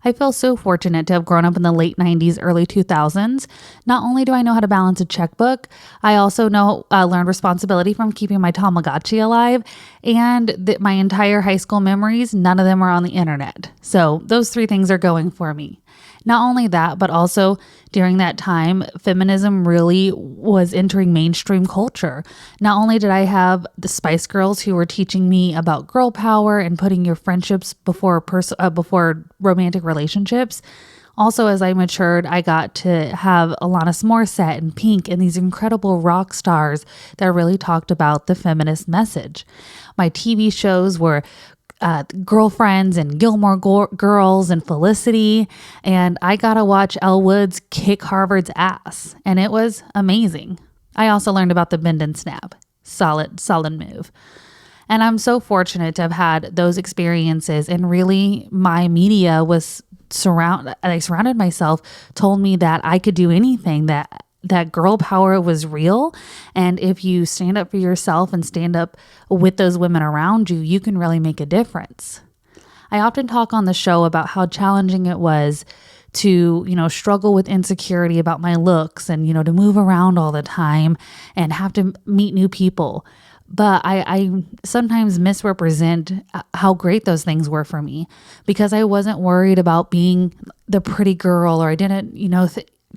I feel so fortunate to have grown up in the late 90s, early 2000s. Not only do I know how to balance a checkbook, I also learned responsibility from keeping my Tamagotchi alive, and my entire high school memories, none of them are on the internet. So those three things are going for me. Not only that, but also during that time, feminism really was entering mainstream culture. Not only did I have the Spice Girls who were teaching me about girl power and putting your friendships before romantic relationships. Also, as I matured, I got to have Alanis Morissette and Pink and these incredible rock stars that really talked about the feminist message. My TV shows were Girlfriends and Gilmore Girls and Felicity, and I got to watch Elle Woods kick Harvard's ass, and it was amazing. I also learned about the bend and snap. Solid move. And I'm so fortunate to have had those experiences, and really my media was I surrounded myself, told me that I could do anything, that girl power was real. And if you stand up for yourself and stand up with those women around you, you can really make a difference. I often talk on the show about how challenging it was to, struggle with insecurity about my looks and, to move around all the time and have to meet new people. But I sometimes misrepresent how great those things were for me, because I wasn't worried about being the pretty girl, or I didn't,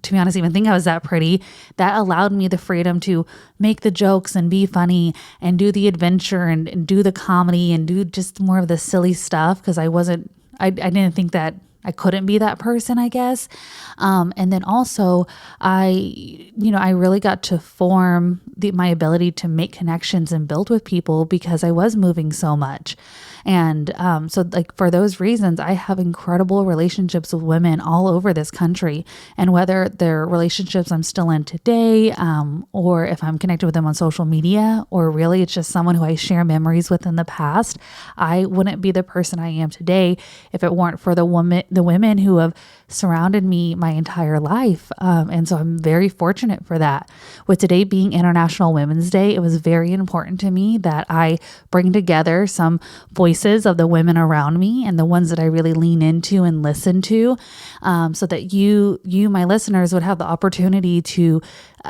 to be honest, even think I was that pretty. That allowed me the freedom to make the jokes and be funny and do the adventure and do the comedy and do just more of the silly stuff, because I didn't think that I couldn't be that person, I guess. And then also I really got to form my ability to make connections and build with people because I was moving so much. And so for those reasons, I have incredible relationships with women all over this country. And whether they're relationships I'm still in today, or if I'm connected with them on social media, or really it's just someone who I share memories with in the past, I wouldn't be the person I am today if it weren't for the women who have surrounded me my entire life. And so I'm very fortunate for that. With today being International Women's Day, it was very important to me that I bring together some voices of the women around me and the ones that I really lean into and listen to, so that you, my listeners, would have the opportunity to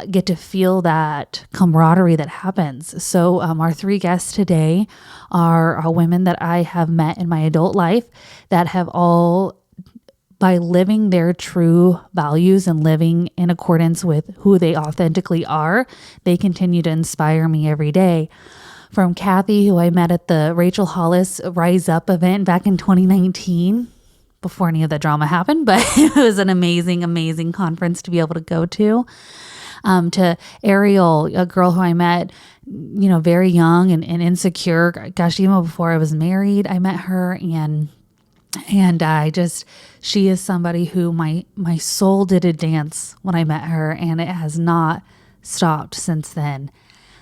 get to feel that camaraderie that happens. So our three guests today are women that I have met in my adult life that have all, by living their true values and living in accordance with who they authentically are, they continue to inspire me every day. From Cathy, who I met at the Rachel Hollis Rise Up event back in 2019, before any of the drama happened, but it was an amazing, amazing conference to be able to go to Ariel, a girl who I met, very young and insecure. Gosh, even before I was married, I met her, and she is somebody who my soul did a dance when I met her, and it has not stopped since then.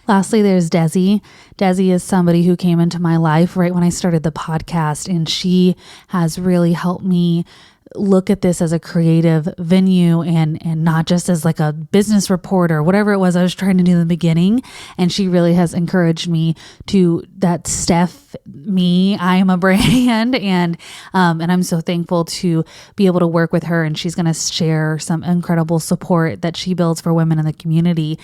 Lastly, there's Desi. Desi is somebody who came into my life right when I started the podcast, and she has really helped me look at this as a creative venue and not just as like a business report or whatever it was I was trying to do in the beginning. And she really has encouraged me to that Stef, me, I am a brand. And I'm so thankful to be able to work with her. And she's going to share some incredible support that she builds for women in the community.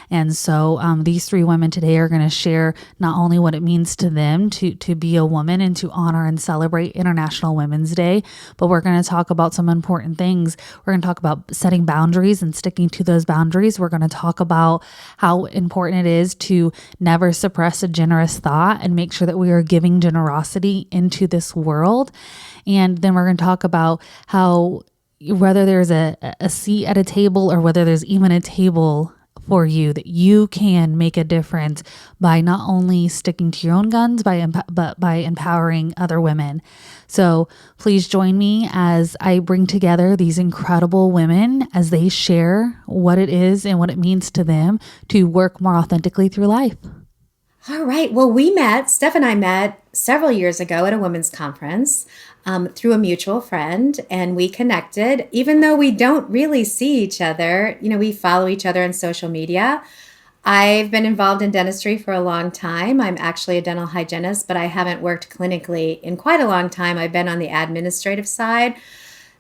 And so these three women today are going to share not only what it means to them to be a woman and to honor and celebrate International Women's Day, but we're going to talk about some important things. We're going to talk about setting boundaries and sticking to those boundaries. We're going to talk about how important it is to never suppress a generous thought and make sure that we are giving generosity into this world. And then we're going to talk about how whether there's a seat at a table or whether there's even a table for you, that you can make a difference by not only sticking to your own guns, but by empowering other women. So please join me as I bring together these incredible women as they share what it is and what it means to them to work more authentically through life. All right. Well, Steph and I met several years ago at a women's conference through a mutual friend, and we connected. Even though we don't really see each other, we follow each other on social media. I've been involved in dentistry for a long time. I'm actually a dental hygienist, but I haven't worked clinically in quite a long time. I've been on the administrative side.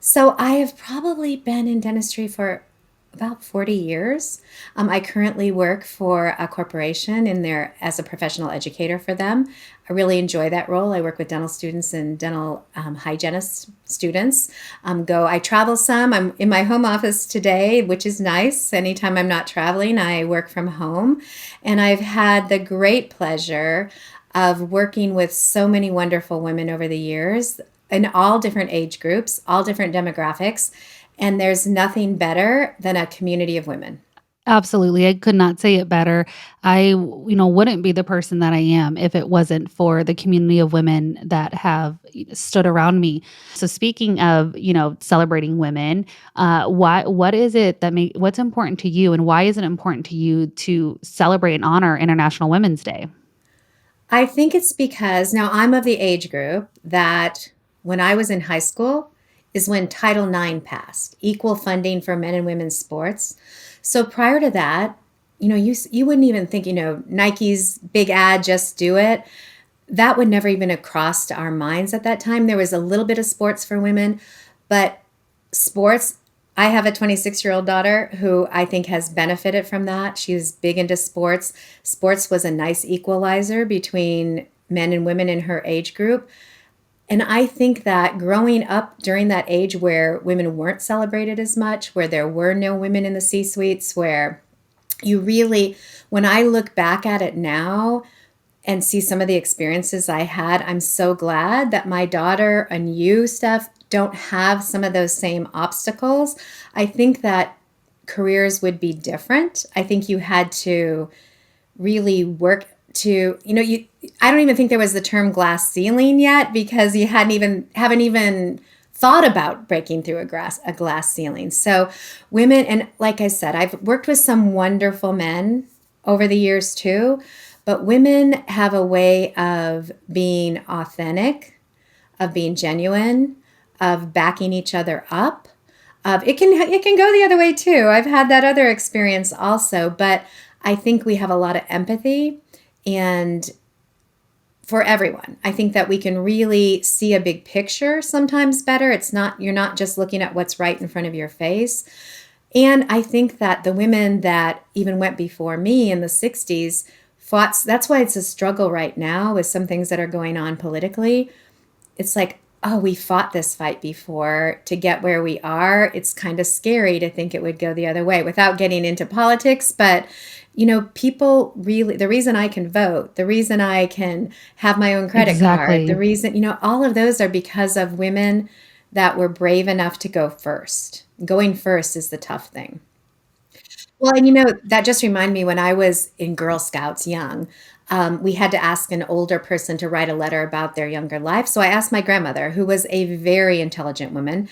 So I have probably been in dentistry for about 40 years. I currently work for a corporation in there as a professional educator for them. I really enjoy that role. I work with dental students and dental hygienist students. I travel some. I'm in my home office today, which is nice. Anytime I'm not traveling, I work from home. And I've had the great pleasure of working with so many wonderful women over the years in all different age groups, all different demographics. And there's nothing better than a community of women. Absolutely. I could not say it better. Wouldn't be the person that I am if it wasn't for the community of women that have stood around me. So speaking of, celebrating women, what is it what's important to you and why is it important to you to celebrate and honor International Women's Day? I think it's because now I'm of the age group that when I was in high school is when Title IX passed, equal funding for men and women's sports. So prior to that, you wouldn't even think, Nike's big ad, just do it. That would never even have crossed our minds at that time. There was a little bit of sports for women, but sports, I have a 26-year-old daughter who I think has benefited from that. She's big into sports. Sports was a nice equalizer between men and women in her age group. And I think that growing up during that age where women weren't celebrated as much, where there were no women in the C suites, where you really, when I look back at it now and see some of the experiences I had, I'm so glad that my daughter and you, Steph, don't have some of those same obstacles. I think that careers would be different. I think you had to really work to, I don't even think there was the term glass ceiling yet because you haven't even thought about breaking through a glass ceiling. So women, and like I said, I've worked with some wonderful men over the years too, but women have a way of being authentic, of being genuine, of backing each other up. It can go the other way too. I've had that other experience also, but I think we have a lot of empathy and for everyone. I think that we can really see a big picture sometimes better. You're not just looking at what's right in front of your face. And I think that the women that even went before me in the 60s fought, that's why it's a struggle right now with some things that are going on politically. It's like, oh, we fought this fight before to get where we are. It's kind of scary to think it would go the other way without getting into politics. But, people really, the reason I can vote, the reason I can have my own credit card, the Exactly. reason, all of those are because of women that were brave enough to go first. Going first is the tough thing. Well, and that just reminded me when I was in Girl Scouts young, we had to ask an older person to write a letter about their younger life. So I asked my grandmother, who was a very intelligent woman,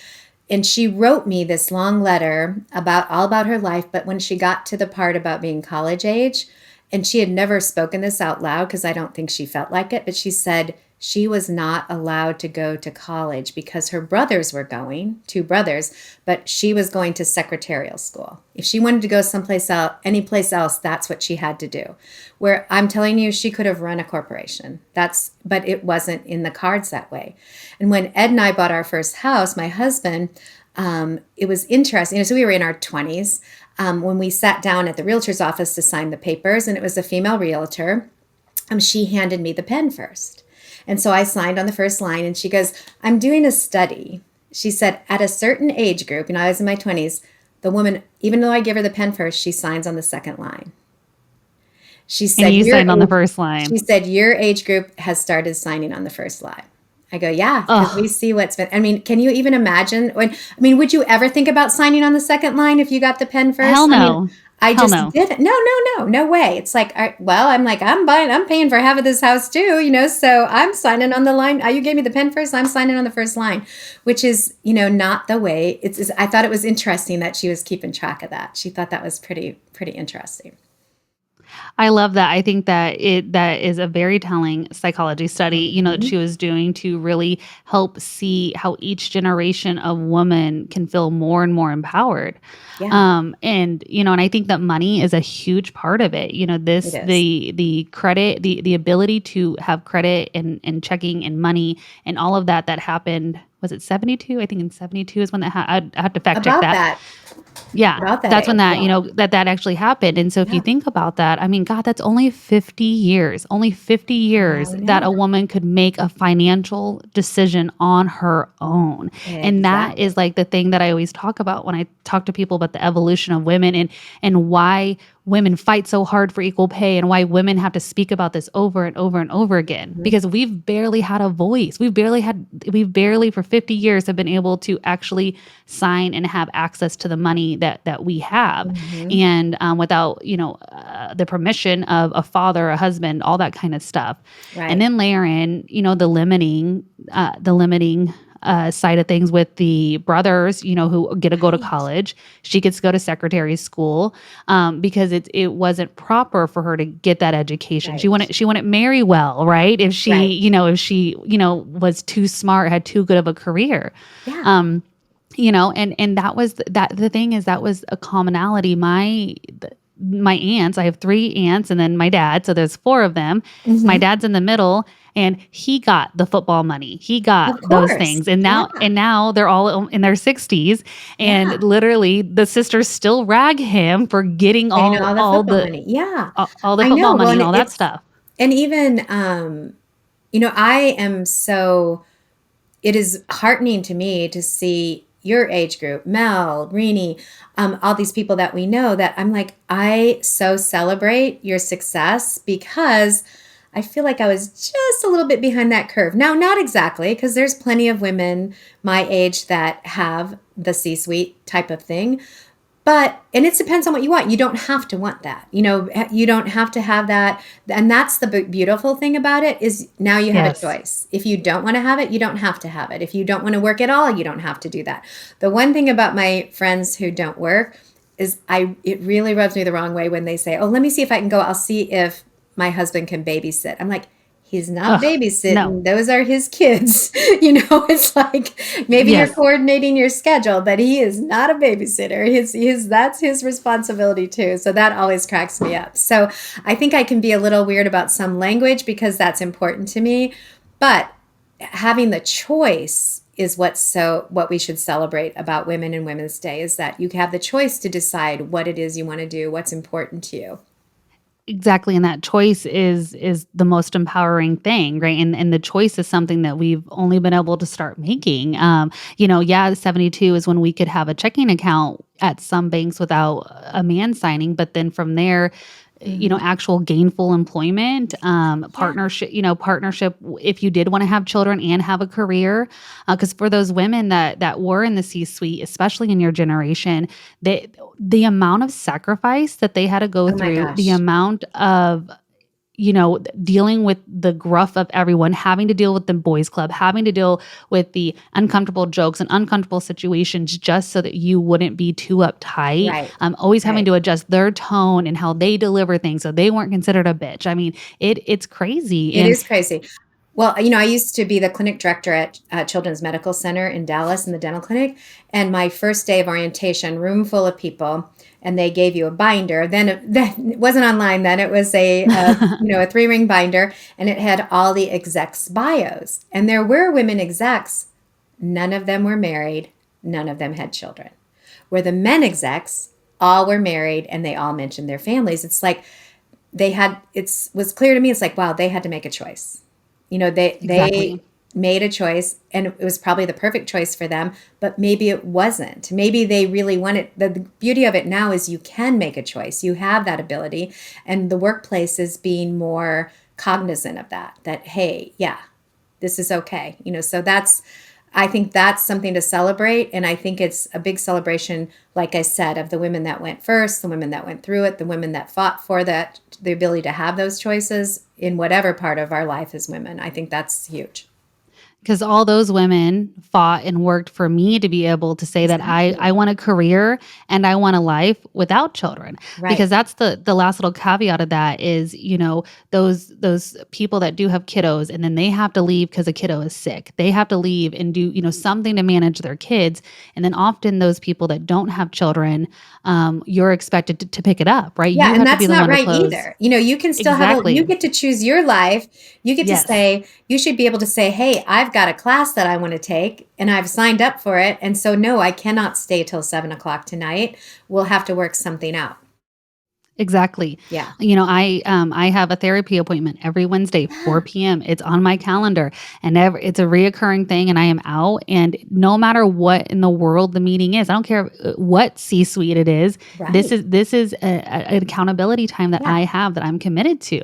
and she wrote me this long letter about all about her life. But when she got to the part about being college age, and she had never spoken this out loud because I don't think she felt like it, but she said she was not allowed to go to college because her brothers were going, two brothers, but she was going to secretarial school. If she wanted to go someplace else, any place else, that's what she had to do. Where I'm telling you, she could have run a corporation. But it wasn't in the cards that way. And when Ed and I bought our first house, my husband, it was interesting. So we were in our 20s when we sat down at the realtor's office to sign the papers, and it was a female realtor. She handed me the pen first. And so I signed on the first line, and she goes, I'm doing a study. She said, at a certain age group, I was in my 20s, the woman, even though I give her the pen first, she signs on the second line. She And said, you signed on the first line. your age group has started signing on the first line. I go, yeah, because we Oh, see what's been. Can you even imagine would you ever think about signing on the second line if you got the pen first? hell no. I Hell just no. didn't. No, no, no, no way. It's like, I'm like, I'm paying for half of this house too, so I'm signing on the line. You gave me the pen first. I'm signing on the first line, which is, not the way I thought it was interesting that she was keeping track of that. She thought that was pretty, pretty interesting. I love that. I think that is a very telling psychology study, that Mhm. she was doing to really help see how each generation of woman can feel more and more empowered. Yeah, And I think that money is a huge part of it. it This is. the credit, the ability to have credit and checking and money and all of that happened was it 72? I think in 72 is when that I have to fact check About that. that, Yeah, about that that's when age. that, Yeah. that actually happened. And so if you Yeah. think about that, I mean, God, that's only 50 I years that know. a woman could make a financial decision on her own. And that Exactly. is like the thing that I always talk about when I talk to people about the evolution of women and why women fight so hard for equal pay and why women have to speak about this over and over and over again Mhm. because we've barely had a voice. We've barely for 50 years have been able to actually sign and have access to the money that we have. Mhm. And without, the permission of a father, a husband, all that kind of stuff. And Right. then layer in, the limiting side of things with the brothers, who get to go to Right. college. She gets to go to secretary school because it wasn't proper for her to get that education. She Right. wouldn't she wouldn't marry well, right? Right. If she was too smart, had too good of a career. Yeah. Um, and that was that the thing is that was a commonality. My aunts, I have three aunts and then my dad, so there's four of them. My Mhm. dad's in the middle and he got the football money. He got Of those course. things. And Yeah. now they're all in their 60s and Yeah. literally the sisters still rag him for getting Paying all all the all football the money. Yeah. all the I know. football Well, money and and all that stuff. even, I am so it is heartening to me to see your age group, Mel, Rini, all these people that we know that I'm like, I so celebrate your success because I feel like I was just a little bit behind that curve. Now, not exactly, because there's plenty of women my age that have the C suite type of thing. And it depends on what you want. You don't have to want that. You don't have to have that. And that's the beautiful thing about it is now you have a Yes. choice. If you don't want to have it, you don't have to have it. If you don't want to work at all, you don't have to do that. The one thing about my friends who don't work is it really rubs me the wrong way when they say, "Oh, let me see if I can go. I'll see if my husband can babysit." I'm like, he's not Ugh, no. babysitting. Those are his kids. It's like maybe you're Yes. coordinating your schedule, but he is not a babysitter. That's his responsibility too. So that always cracks me up. So I think I can be a little weird about some language because that's important to me. But having the choice is what we should celebrate about women and Women's Day is that you have the choice to decide what it is you want to do, what's important to you. Exactly, and that choice is the most empowering thing, right? And the choice is something that we've only been able to start making. Yeah, 72 is when we could have a checking account at some banks without a man signing, but then from there, Hmm. actual gainful employment, Yeah. partnership if you did want to have children and have a career, because for those women that were in the C-suite, especially in your generation, the amount of sacrifice that they had to go Oh my through, the gosh. amount of dealing with the gruff of everyone, having to deal with the boys club, having to deal with the uncomfortable jokes and uncomfortable situations just so that you wouldn't be too uptight. Right. Always having Right. to adjust their tone and how they deliver things so they weren't considered a bitch. I mean, it's crazy. It And is crazy. Well, I used to be the clinic director at Children's Medical Center in Dallas in the dental clinic. And my first day of orientation, room full of people, and they gave you a binder. Then it wasn't online. Then it was a 3-ring binder, and it had all the execs' bios. And there were women execs. None of them were married. None of them had children. Where the men execs all were married, and they all mentioned their families. It's like it was clear to me. It's like, wow, they had to make a choice. They exactly. made a choice, and it was probably the perfect choice for them, but maybe it wasn't. Maybe they really wanted the beauty of it now is you can make a choice. You have that ability, and the workplace is being more cognizant of that hey, yeah, this is okay. So I think that's something to celebrate. And I think it's a big celebration, like I said, of the women that went first, the women that went through it, the women that fought for the ability to have those choices in whatever part of our life as women. I think that's huge. Because all those women fought and worked for me to be able to say that I Exactly. want a career and I want a life without children. Right. Because that's the last little caveat of that is, those people that do have kiddos and then they have to leave because a kiddo is sick. They have to leave and do, something to manage their kids. And then often those people that don't have children, you're expected to pick it up, right? Yeah, You and have to be that's the not one to right close. either. You can still Exactly. you get to choose your life. You get to Yes. say, you should be able to say, hey, I've I've got a class that I want to take and I've signed up for it. And so, no, I cannot stay till 7 o'clock tonight. We'll have to work something out. Exactly. Yeah. I have a therapy appointment every Wednesday, 4 p.m. It's on my calendar, and it's a reoccurring thing, and I am out. And no matter what in the world the meeting is, I don't care what C-suite it is. This Right. is an accountability time that Yeah. I have that I'm committed to,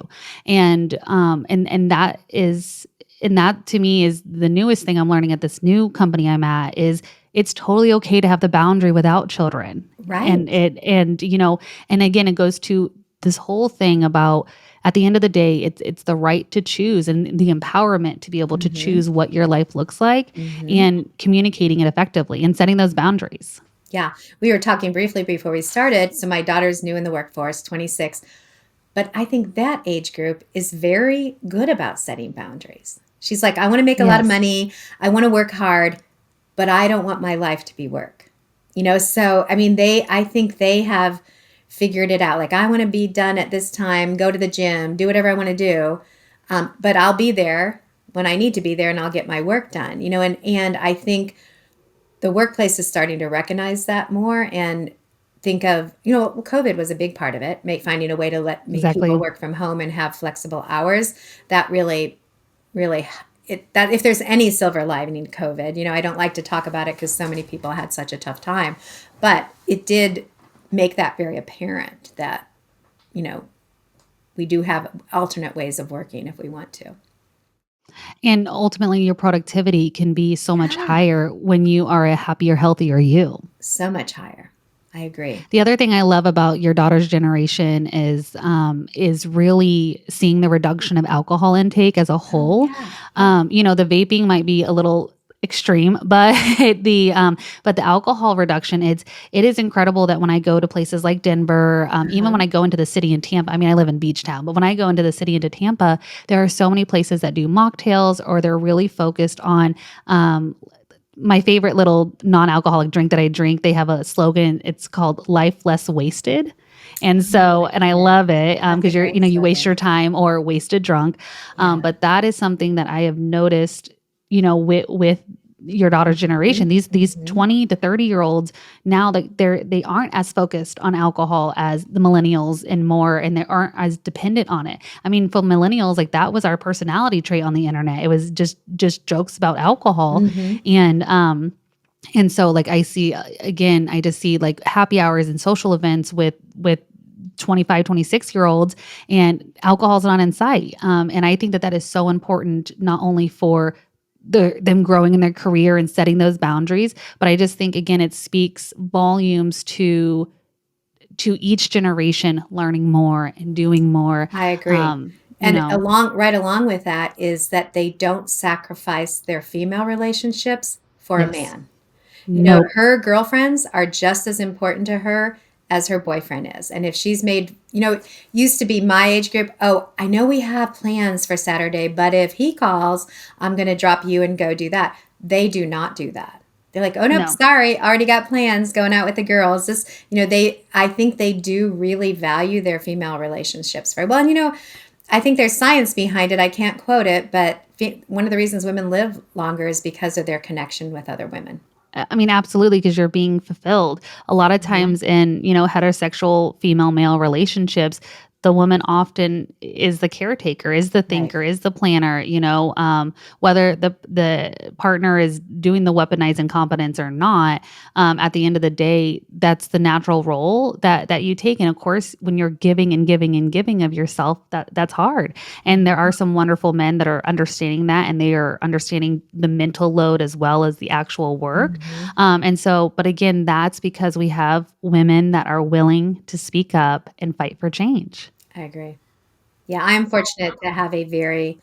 and that is. And that to me is the newest thing I'm learning at this new company I'm at is it's totally okay to have the boundary without children. Right. And again, it goes to this whole thing about at the end of the day, it's the right to choose and the empowerment to be able to Mm-hmm. choose what your life looks like Mm-hmm. and communicating it effectively and setting those boundaries. Yeah. We were talking briefly before we started. So my daughter's new in the workforce, 26. But I think that age group is very good about setting boundaries. She's like, I want to make a lot of Yes, money. I want to work hard, but I don't want my life to be work. So I mean, I think they have figured it out. Like, I want to be done at this time, go to the gym, do whatever I want to do. But I'll be there when I need to be there and I'll get my work done, and I think the workplace is starting to recognize that more and think of, COVID was a big part of it, finding a way to make people exactly. work from home and have flexible hours. That really, that if there's any silver lining to COVID, I don't like to talk about it because so many people had such a tough time, but it did make that very apparent that, we do have alternate ways of working if we want to. And ultimately, your productivity can be so much Yeah, higher when you are a happier, healthier you. so much higher. I agree. The other thing I love about your daughter's generation is really seeing the reduction of alcohol intake as a Oh, whole. yeah. Yeah. The vaping might be a little extreme, but the alcohol reduction, it is incredible that when I go to places like Denver, even Uh-huh. when I go into the city in Tampa, I mean, I live in Beach Town, but when I go into the city into Tampa, there are so many places that do mocktails or they're really focused on my favorite little non-alcoholic drink that I drink. They have a slogan. It's called "Life Less Wasted," and Oh, I so like and I it. love it That's a because great you waste slogan. your time or wasted drunk. Yeah. But that is something that I have noticed. With your daughter's Mhm. generation, these Mhm. 20 to 30-year-olds now that they aren't as focused on alcohol as the millennials and more, and they aren't as dependent on it. I mean, for millennials, like that was our personality trait on the internet. It was just jokes about alcohol, Mhm. and so like I see again, I just see like happy hours and social events with 25, 26 year olds, and alcohol's not in sight. And I think that that is so important, not only for them growing in their career and setting those boundaries, but I just think again, it speaks volumes to each generation learning more and doing more. I agree. Um, you And know, right along with that is that they don't sacrifice their female relationships for a yes. man. Nope. Her girlfriends are just as important to her as her boyfriend is. And if she's made, used to be my age group, oh, I know we have plans for Saturday, but if he calls, I'm going to drop you and go do that. They do not do that. They're like, oh, nope, No. sorry, already got plans going out with the girls. I think they do really value their female relationships very well. And, I think there's science behind it. I can't quote it, but one of the reasons women live longer is because of their connection with other women. I mean, absolutely, because you're being fulfilled. A lot of Yeah. times in, heterosexual female male relationships, the woman often is the caretaker, is the Right. thinker, is the planner, whether the partner is doing the weaponized incompetence or not. At the end of the day, that's the natural role that you take. And of course, when you're giving and giving and giving of yourself, that's hard. And there are Mhm. some wonderful men that are understanding that, and they are understanding the mental load as well as the actual work. Mhm. But again, that's because we have women that are willing to speak up and fight for change. I agree. Yeah, I'm fortunate to have a very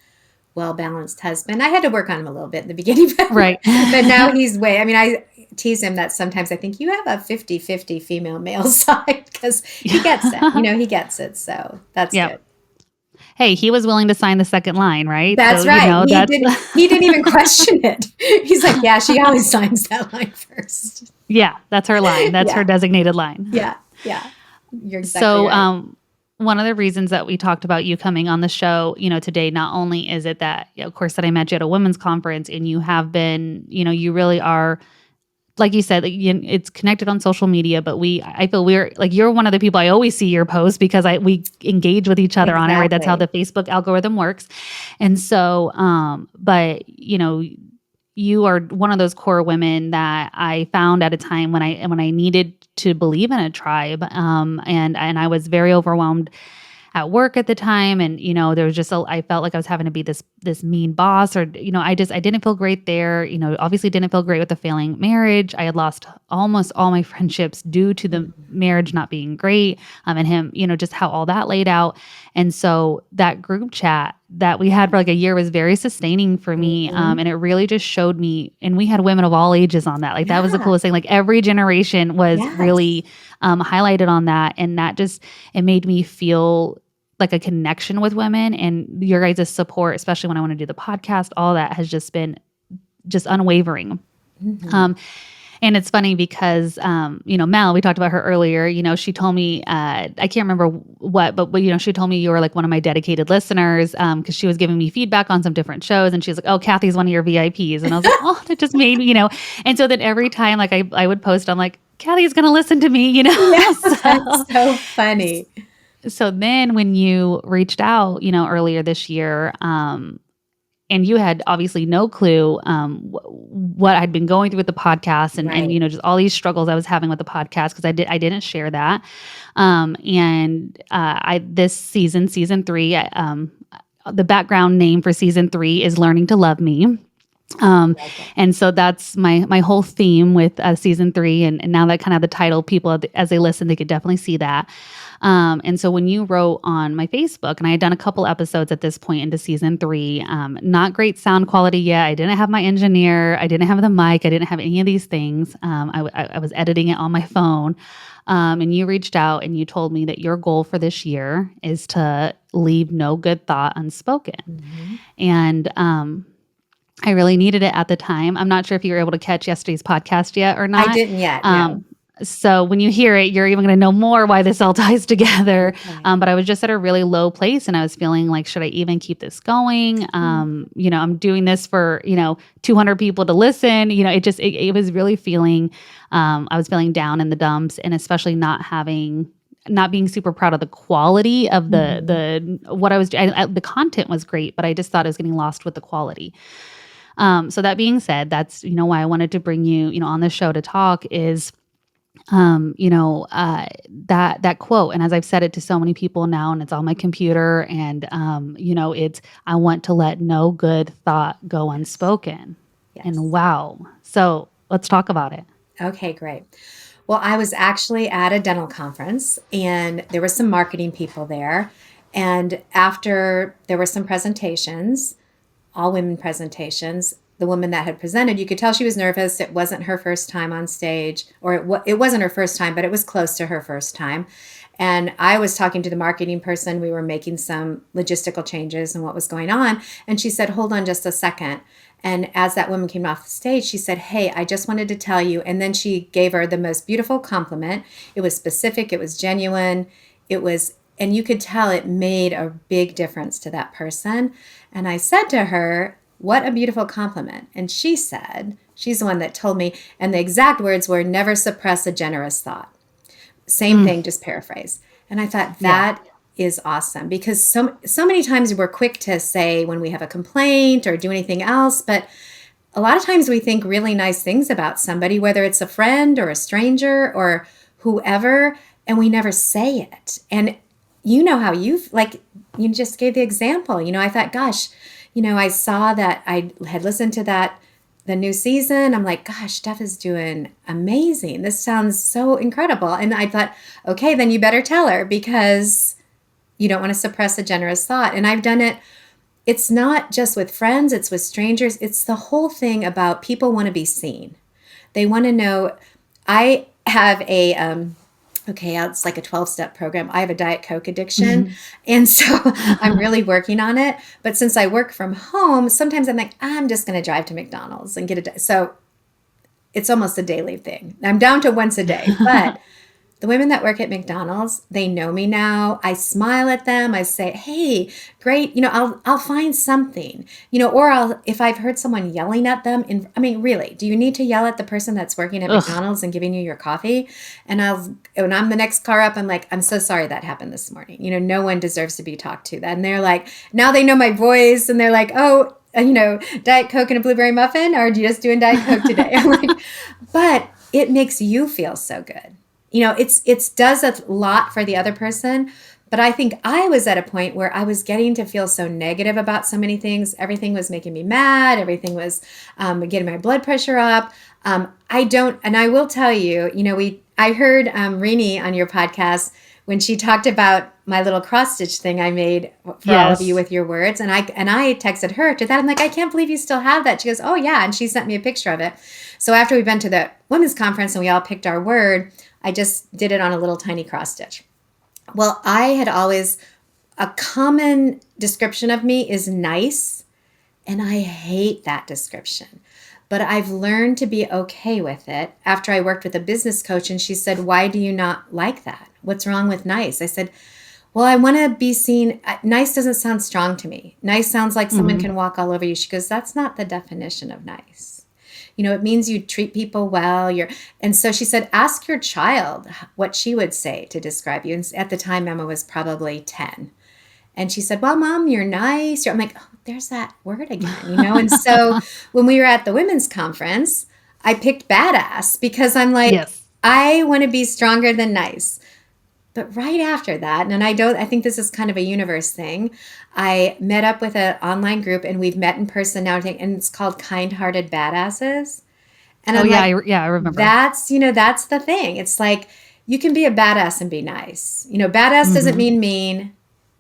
well-balanced husband. I had to work on him a little bit in the beginning, Right. but now he's I mean, I tease him that sometimes I think you have a 50-50 female male side because he gets it. He gets it. So that's Yep. good. Hey, he was willing to sign the second line, right? So, That's right. that's He didn't even question it. He's like, yeah, she always signs that line first. yeah, that's her line. That's her Yeah. designated line. Yeah. Yeah. You're exactly So, right. one of the reasons that we talked about you coming on the show, today, not only is it that, of course, that I met you at a women's conference and you have been, you really are, like you said, like, it's connected on social media, but I feel we're like, you're one of the people I always see your posts because we engage with each other on it, right? That's how Exactly. the Facebook algorithm works. And so, but you are one of those core women that I found at a time when I needed to believe in a tribe. And I was very overwhelmed at work at the time. And, there was I felt like I was having to be this mean boss, or, I didn't feel great there, obviously didn't feel great with the failing marriage. I had lost almost all my friendships due to the marriage not being great. And him, just how all that laid out. And so that group chat that we had for like a year was very sustaining for me. Mhm. And it really just showed me, and we had women of all ages on that. Like that was the Yeah. coolest thing. Like every generation was Yes. really highlighted on that. And that it made me feel like a connection with women, and your guys' support, especially when I want to do the podcast, all that has just been just unwavering. Mhm. Um, and it's funny because, Mel, we talked about her earlier, she told me, I can't remember what, but, she told me you were like one of my dedicated listeners, cause she was giving me feedback on some different shows, and she was like, oh, Cathy's one of your VIPs. And I was like, oh, that just made me, and so then every time like I would post, I'm like, Cathy's going to listen to me, Yeah, that's so so funny. so then when you reached out, earlier this year, and you had obviously no clue what I'd been going through with the podcast, and Right. just all these struggles I was having with the podcast, because I didn't share that. And I this season 3, the background name for season 3 is Learning to Love Me. Um, Like it. and so that's my whole theme with season 3, and now that kind of the title, people as they listen, they could definitely see that. And so when you wrote on my Facebook, and I had done a couple episodes at this point into season 3, not great sound quality yet. I didn't have my engineer, I didn't have the mic, I didn't have any of these things. I was editing it on my phone. And you reached out and you told me that your goal for this year is to leave no good thought unspoken. Mhm. And I really needed it at the time. I'm not sure if you were able to catch yesterday's podcast yet or I not. didn't yet, no. Um, so when you hear it, you're even going to know more why this all ties together. Okay. But I was just at a really low place, and I was feeling like, should I even keep this going? I'm doing this for 200 people to listen. It was really feeling. I was feeling down in the dumps, and especially not being super proud of the quality of Mhm. the what I was doing. The content was great, but I just thought I was getting lost with the quality. So that being said, that's why I wanted to bring you on the show to talk is that quote. And as I've said it to so many people now, and it's on my computer, and it's, I want to let no good thought go Yes. unspoken. And Yes. wow. So let's talk about it. Okay, great. Well, I was actually at a dental conference and there were some marketing people there. And after there were some presentations, all women presentations, the woman that had presented, you could tell she was nervous. It wasn't her first time on stage, or it wasn't her first time, but it was close to her first time. And I was talking to the marketing person. We were making some logistical changes and what was going on. And she said, hold on just a second. And as that woman came off the stage, she said, hey, I just wanted to tell you. And then she gave her the most beautiful compliment. It was specific, it was genuine, and you could tell it made a big difference to that person. And I said to her, what a beautiful compliment. And she said, she's the one that told me, and the exact words were, never suppress a generous thought. Same Mm, thing, just paraphrase. And I thought yeah. that is awesome because so many times we're quick to say when we have a complaint or do anything else, but a lot of times we think really nice things about somebody, whether it's a friend or a stranger or whoever, and we never say it. And you know how you just gave the example. I thought, gosh, I saw that I had listened to the new season. I'm like, gosh, Steph is doing amazing. This sounds so incredible. And I thought, okay, then you better tell her because you don't want to suppress a generous thought. And I've done it. It's not just with friends, it's with strangers. It's the whole thing about people want to be seen. They want to know. I have okay, it's like a 12-step program. I have a Diet Coke addiction. And so I'm really working on it. But since I work from home, sometimes I'm like, I'm just going to drive to McDonald's and get it. So it's almost a daily thing. I'm down to once a day. But The women that work at McDonald's, they know me now. I smile at them. I say, "Hey, great." I'll find something. Or if I've heard someone yelling at them, I mean, really, do you need to yell at the person that's working at Ugh. McDonald's and giving you your coffee? And when I'm the next car up, I'm like, "I'm so sorry that happened this morning. No one deserves to be talked to." And they're like, now they know my voice, and they're like, "Oh, Diet Coke and a blueberry muffin, or are you just doing Diet Coke today?" I'm like, but it makes you feel so good. It's does a lot for the other person. But I think I was at a point where I was getting to feel so negative about so many things. Everything was making me mad. Everything was getting my blood pressure up. And I will tell you, I heard Rini on your podcast when she talked about my little cross stitch thing I made for all of you Yes. with your words. And I texted her to that. I'm like, "I can't believe you still have that." She goes, "Oh yeah." And she sent me a picture of it. So after we've been to the women's conference and we all picked our word, I just did it on a little tiny cross stitch. Well, I had always, a common description of me is nice, and I hate that description. But I've learned to be okay with it after I worked with a business coach, and she said, "Why do you not like that? What's wrong with nice?" I said, "Well, I want to be seen." Nice doesn't sound strong to me. Nice sounds like someone Hmm. can walk all over you. She goes, "That's not the definition of nice. It means you treat people well. And so she said, ask your child what she would say to describe you." And at the time, Emma was probably 10. And she said, "Well, Mom, you're nice." I'm like, "Oh, there's that word again." And so when we were at the women's conference, I picked badass because I'm like, Yes. I want to be stronger than nice. But right after that, and I think this is kind of a universe thing, I met up with an online group, and we've met in person now, and it's called Kind Hearted Badasses. And Oh I'm yeah, like, I remember. that's the thing. It's like, you can be a badass and be nice. Badass doesn't Hmm. mean mean.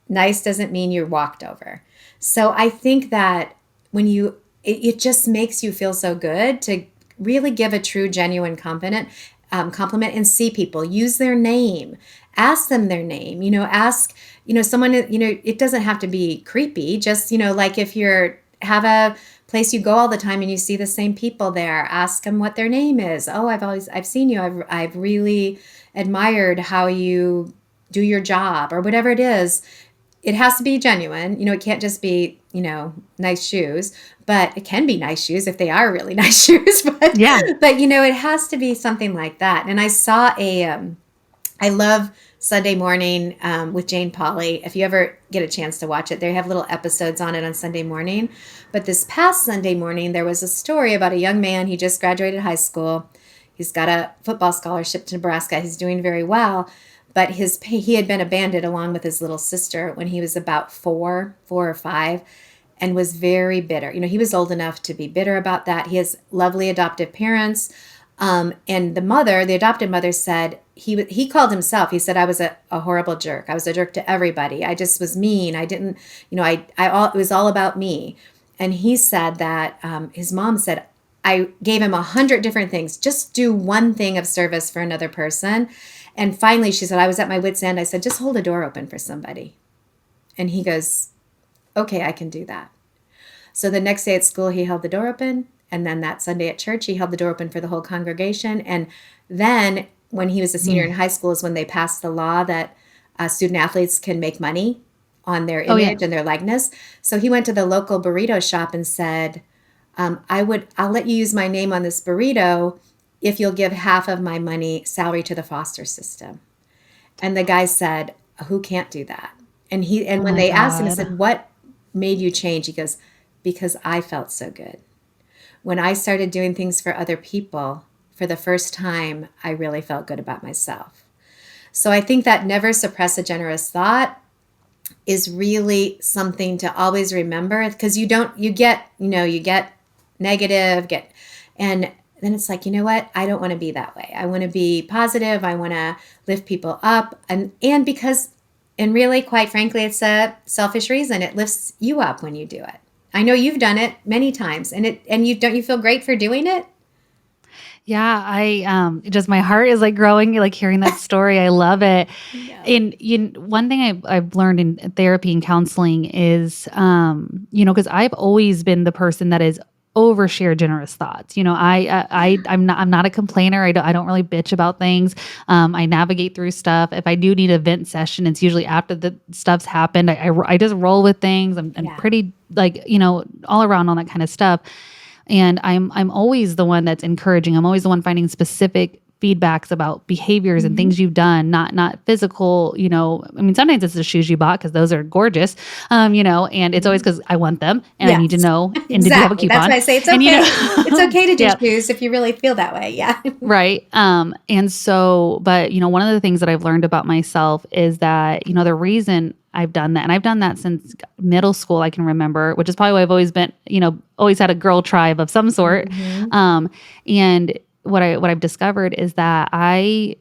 Nice doesn't mean you're walked over. So I think that it just makes you feel so good to really give a true, genuine compliment and see people use their name, ask them their name. Ask someone. It doesn't have to be creepy. Just like if you're have a place you go all the time and you see the same people there, ask them what their name is. "Oh, I've seen you. I've really admired how you do your job," or whatever it is. It has to be genuine. It can't just be, nice shoes, but it can be nice shoes if they are really nice shoes. Yeah. But it has to be something like that. And I saw I love Sunday Morning with Jane Pauley. If you ever get a chance to watch it, they have little episodes on it on Sunday morning. But this past Sunday morning, there was a story about a young man. He just graduated high school. He's got a football scholarship to Nebraska. He's doing very well. But he had been abandoned along with his little sister when he was about four or five, and was very bitter. He was old enough to be bitter about that. He has lovely adoptive parents. And the adopted mother said, he called himself, he said, "I was a horrible jerk. I was a jerk to everybody. I just was mean. I didn't, it was all about me." And he said that his mom said, "I gave him 100 different things. Just do one thing of service for another person." And finally, she said, "I was at my wit's end. I said, just hold a door open for somebody." And he goes, "Okay, I can do that." So the next day at school, he held the door open. And then that Sunday at church, he held the door open for the whole congregation. And then when he was a senior in Mm. high school is when they passed the law that student athletes can make money on their Oh yeah. image and their likeness. So he went to the local burrito shop and said, I'll let you use my name on this burrito if you'll give half of my money salary to the foster system. And the guy said, "Who can't do that?" And Oh when my they asked him, he God. said, "What made you change?" He goes, "Because I felt so good. When I started doing things for other people, for the first time, I really felt good about myself." So I think that never suppress a generous thought is really something to always remember, because you get negative, and then it's like, what? I don't want to be that way. I want to be positive. I want to lift people up. And really, quite frankly, it's a selfish reason. It lifts you up when you do it. I know you've done it many times, and you feel great for doing it? Yeah, just my heart is like growing, like hearing that story. I love it. I know. And one thing I've learned in therapy and counseling is, because I've always been the person that is overshare generous thoughts. I'm not a complainer. I don't really bitch about things. I navigate through stuff. If I do need a vent session, it's usually after the stuff's happened. I just roll with things. I'm Yeah. pretty like, all around on that kind of stuff. And I'm always the one that's encouraging. I'm always the one finding specific feedbacks about behaviors and Mhm. things you've done, not physical. I mean, sometimes it's the shoes you bought because those are gorgeous. And it's always Mhm. because I want them and I need to Yes, know. And did you have a exactly. That's coupon? why I say it's And okay. It's okay to do yeah. shoes if you really feel that way. Yeah. Right. And so, but one of the things that I've learned about myself is that, the reason I've done that, and I've done that since middle school, I can remember, which is probably why I've always been, always had a girl tribe of some sort. Mhm. And what I've discovered is that I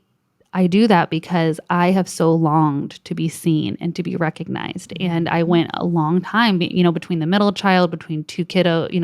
do that because I have so longed to be seen and to be recognized. And I Mhm. went a long time, between the middle child, between two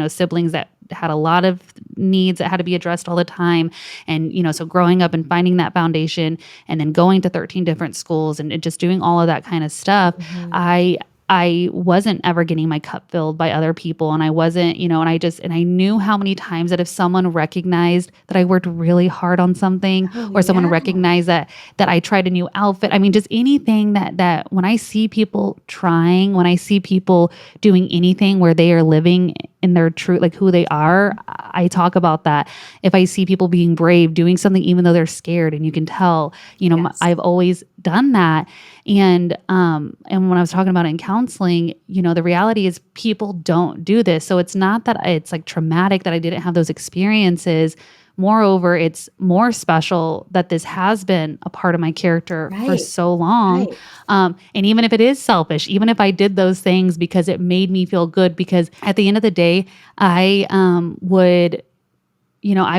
siblings that had a lot of needs that had to be addressed all the time. And, so growing up and finding that foundation and then going to 13 different schools and just doing all of that kind of stuff, Mhm. I wasn't ever getting my cup filled by other people. And I wasn't, and I knew how many times that if someone recognized that I worked really hard on something, Oh, or someone yeah. recognized that I tried a new outfit. I mean, just anything that when I see people trying, when I see people doing anything where they are living in their true, like who they are, I talk about that. If I see people being brave, doing something even though they're scared, and you can tell, Yes. I've always done that. And when I was talking about it in counseling, the reality is people don't do this. So it's not that it's like traumatic that I didn't have those experiences. Moreover, it's more special that this has been a part of my character for Right. so long. Right. And even if it is selfish, even if I did those things because it made me feel good, because at the end of the day, I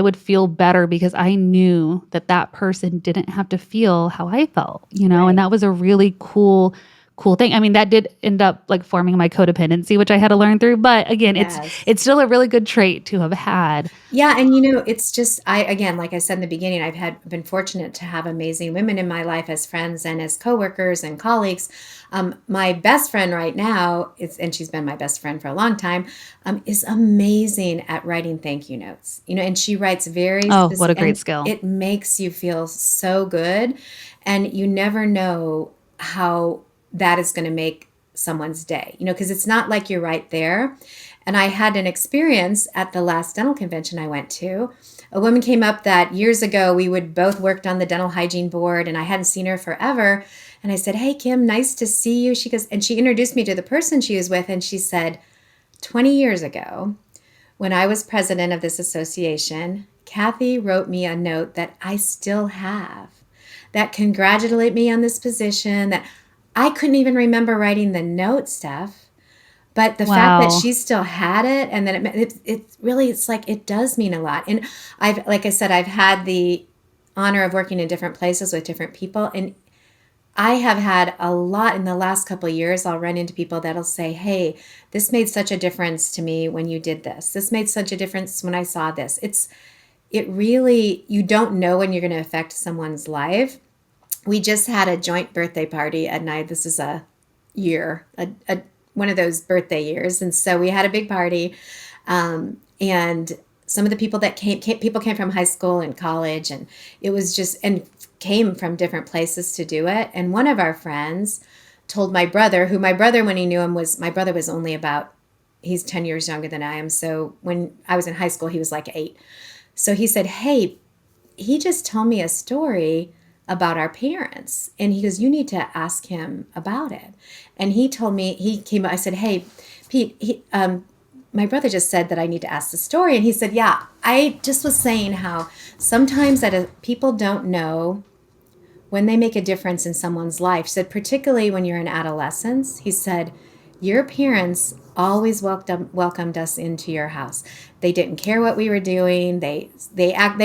would feel better because I knew that person didn't have to feel how I felt, and Right. that was a really cool thing. I mean, that did end up like forming my codependency, which I had to learn through. But again, it's Yes. it's still a really good trait to have had. Yeah, and it's just I again, like I said in the beginning, been fortunate to have amazing women in my life as friends and as coworkers and colleagues. My best friend right now is, and she's been my best friend for a long time, is amazing at writing thank you notes. And she writes very Oh, what a specific, great and skill. it makes you feel so good, and you never know how that is going to make someone's day. Because it's not like you're right there. And I had an experience at the last dental convention I went to. A woman came up that years ago we would both worked on the dental hygiene board, and I hadn't seen her forever. And I said, "Hey Kim, nice to see you." She goes, and she introduced me to the person she was with, and she said, 20 years ago, when I was president of this association, Cathy wrote me a note that I still have that congratulate me on this position, that I couldn't even remember writing the note, Steph. But the fact that Wow. she still had it, and then it really, it's like it does mean a lot. And like I said, I've had the honor of working in different places with different people, and I have had a lot in the last couple of years. I'll run into people that'll say, "Hey, this made such a difference to me when you did this. This made such a difference when I saw this." It really, you don't know when you're going to affect someone's life. We just had a joint birthday party at night. This is a year, one of those birthday years. And so we had a big party. And some of the people that people came from high school and college, and it was just, and came from different places to do it. And one of our friends told my brother, who my brother, when he knew him, my brother was only about, he's 10 years younger than I am. So when I was in high school, he was like 8. So he said, "Hey, he just told me a story about our parents." And he goes, "You need to ask him about it." And he told me, he came, I said, "Hey, Pete, my brother just said that I need to ask the story." And he said, "Yeah, I just was saying how sometimes people don't know when they make a difference in someone's life." He said, particularly when you're in adolescence, he said, "Your parents always welcomed us into your house. They didn't care what we were doing. They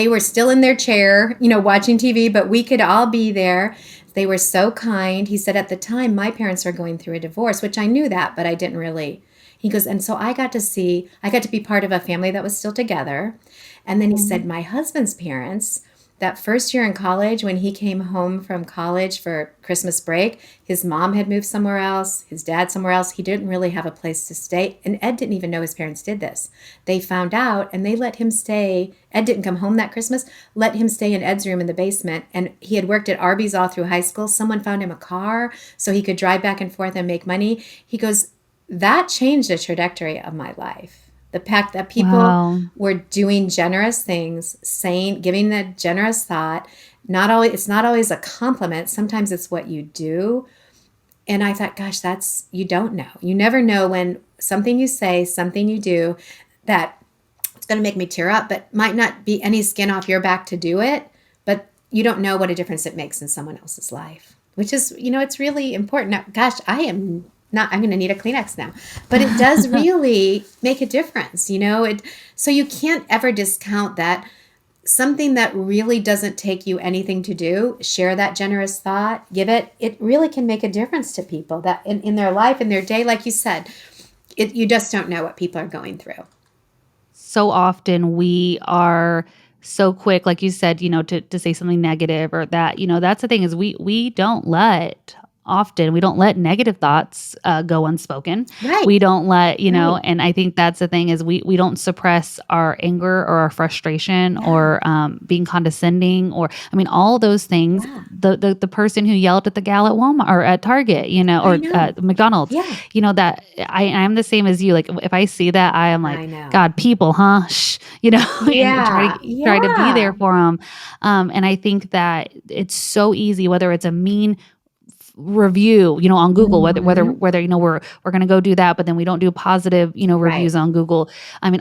were still in their chair, watching TV, but we could all be there. They were so kind." He said, "At the time, my parents were going through a divorce," which I knew that, but I didn't really. He goes, "And so I got to be part of a family that was still together." And then he said, "My husband's parents that first year in college, when he came home from college for Christmas break, his mom had moved somewhere else, his dad somewhere else. He didn't really have a place to stay. And Ed didn't even know his parents did this. They found out and they let him stay. Ed didn't come home that Christmas, let him stay in Ed's room in the basement. And he had worked at Arby's all through high school. Someone found him a car so he could drive back and forth and make money. He goes, that changed the trajectory of my life. The fact that people Wow. were doing generous things, saying, giving a generous thought. Not always, it's not always a compliment. Sometimes it's what you do. And I thought, gosh, you don't know. You never know when something you say, something you do that it's going to make me tear up, but might not be any skin off your back to do it. But you don't know what a difference it makes in someone else's life, which is, it's really important. Now, gosh, I'm going to need a Kleenex now, but it does really make a difference, so you can't ever discount that. Something that really doesn't take you anything to do, share that generous thought, it really can make a difference to people that in their life, in their day, like you said, you just don't know what people are going through. So often we are so quick, like you said, to say something negative or that, that's the thing is we don't let negative thoughts go unspoken. Right. We don't let, Right. and I think that's the thing is we don't suppress our anger or our frustration Yeah. or being condescending or, all those things. Yeah. The person who yelled at the gal at Walmart or at Target, I or know. McDonald's, Yeah. that I'm the same as you. Like if I see that, I am like, I know. God, people, huh? Shh, and Yeah. try to be there Yeah. for them. And I think that it's so easy, whether it's a mean review, on Google, Mhm. whether we're going to go do that, but then we don't do positive, Right. reviews on Google.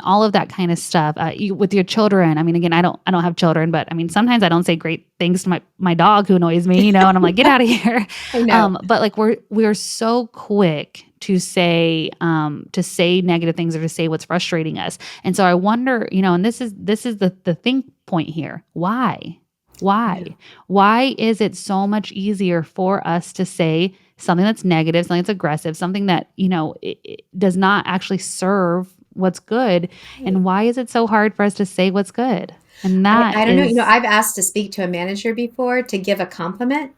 All of that kind of stuff with your children. Again, I don't have children, but sometimes I don't say great things to my dog who annoys me, and I'm like, get out of here. I know. But like we're so quick to say negative things or to say what's frustrating us. And so I wonder, and this is the think point here. Why? I know. Why is it so much easier for us to say something that's negative, something that's aggressive, something that, it does not actually serve what's good? Right. And why is it so hard for us to say what's good? And I that don't know. is, I've asked to speak to a manager before to give a compliment.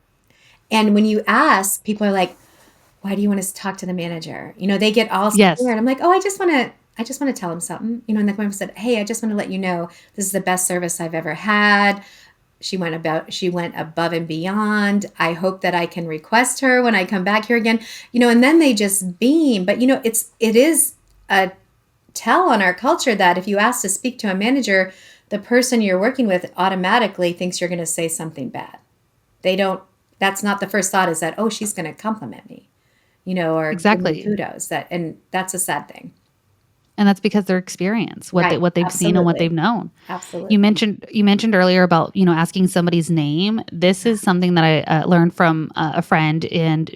And when you ask, people are like, why do you want to talk to the manager? They get all yes, scared. I'm like, oh, I just want to tell him something. And the woman said, hey, I just want to let you know this is the best service I've ever had. She went above and beyond. I hope that I can request her when I come back here again. And then they just beam. But it is a tell on our culture that if you ask to speak to a manager, the person you're working with automatically thinks you're going to say something bad. They don't, that's not the first thought is that, oh, she's going to compliment me, or give me exactly. kudos and that's a sad thing. And that's because their experience, Right. what they've seen and what they've Absolutely. known. You Absolutely. mentioned you mentioned earlier about asking somebody's name. This is something that I learned from a friend, and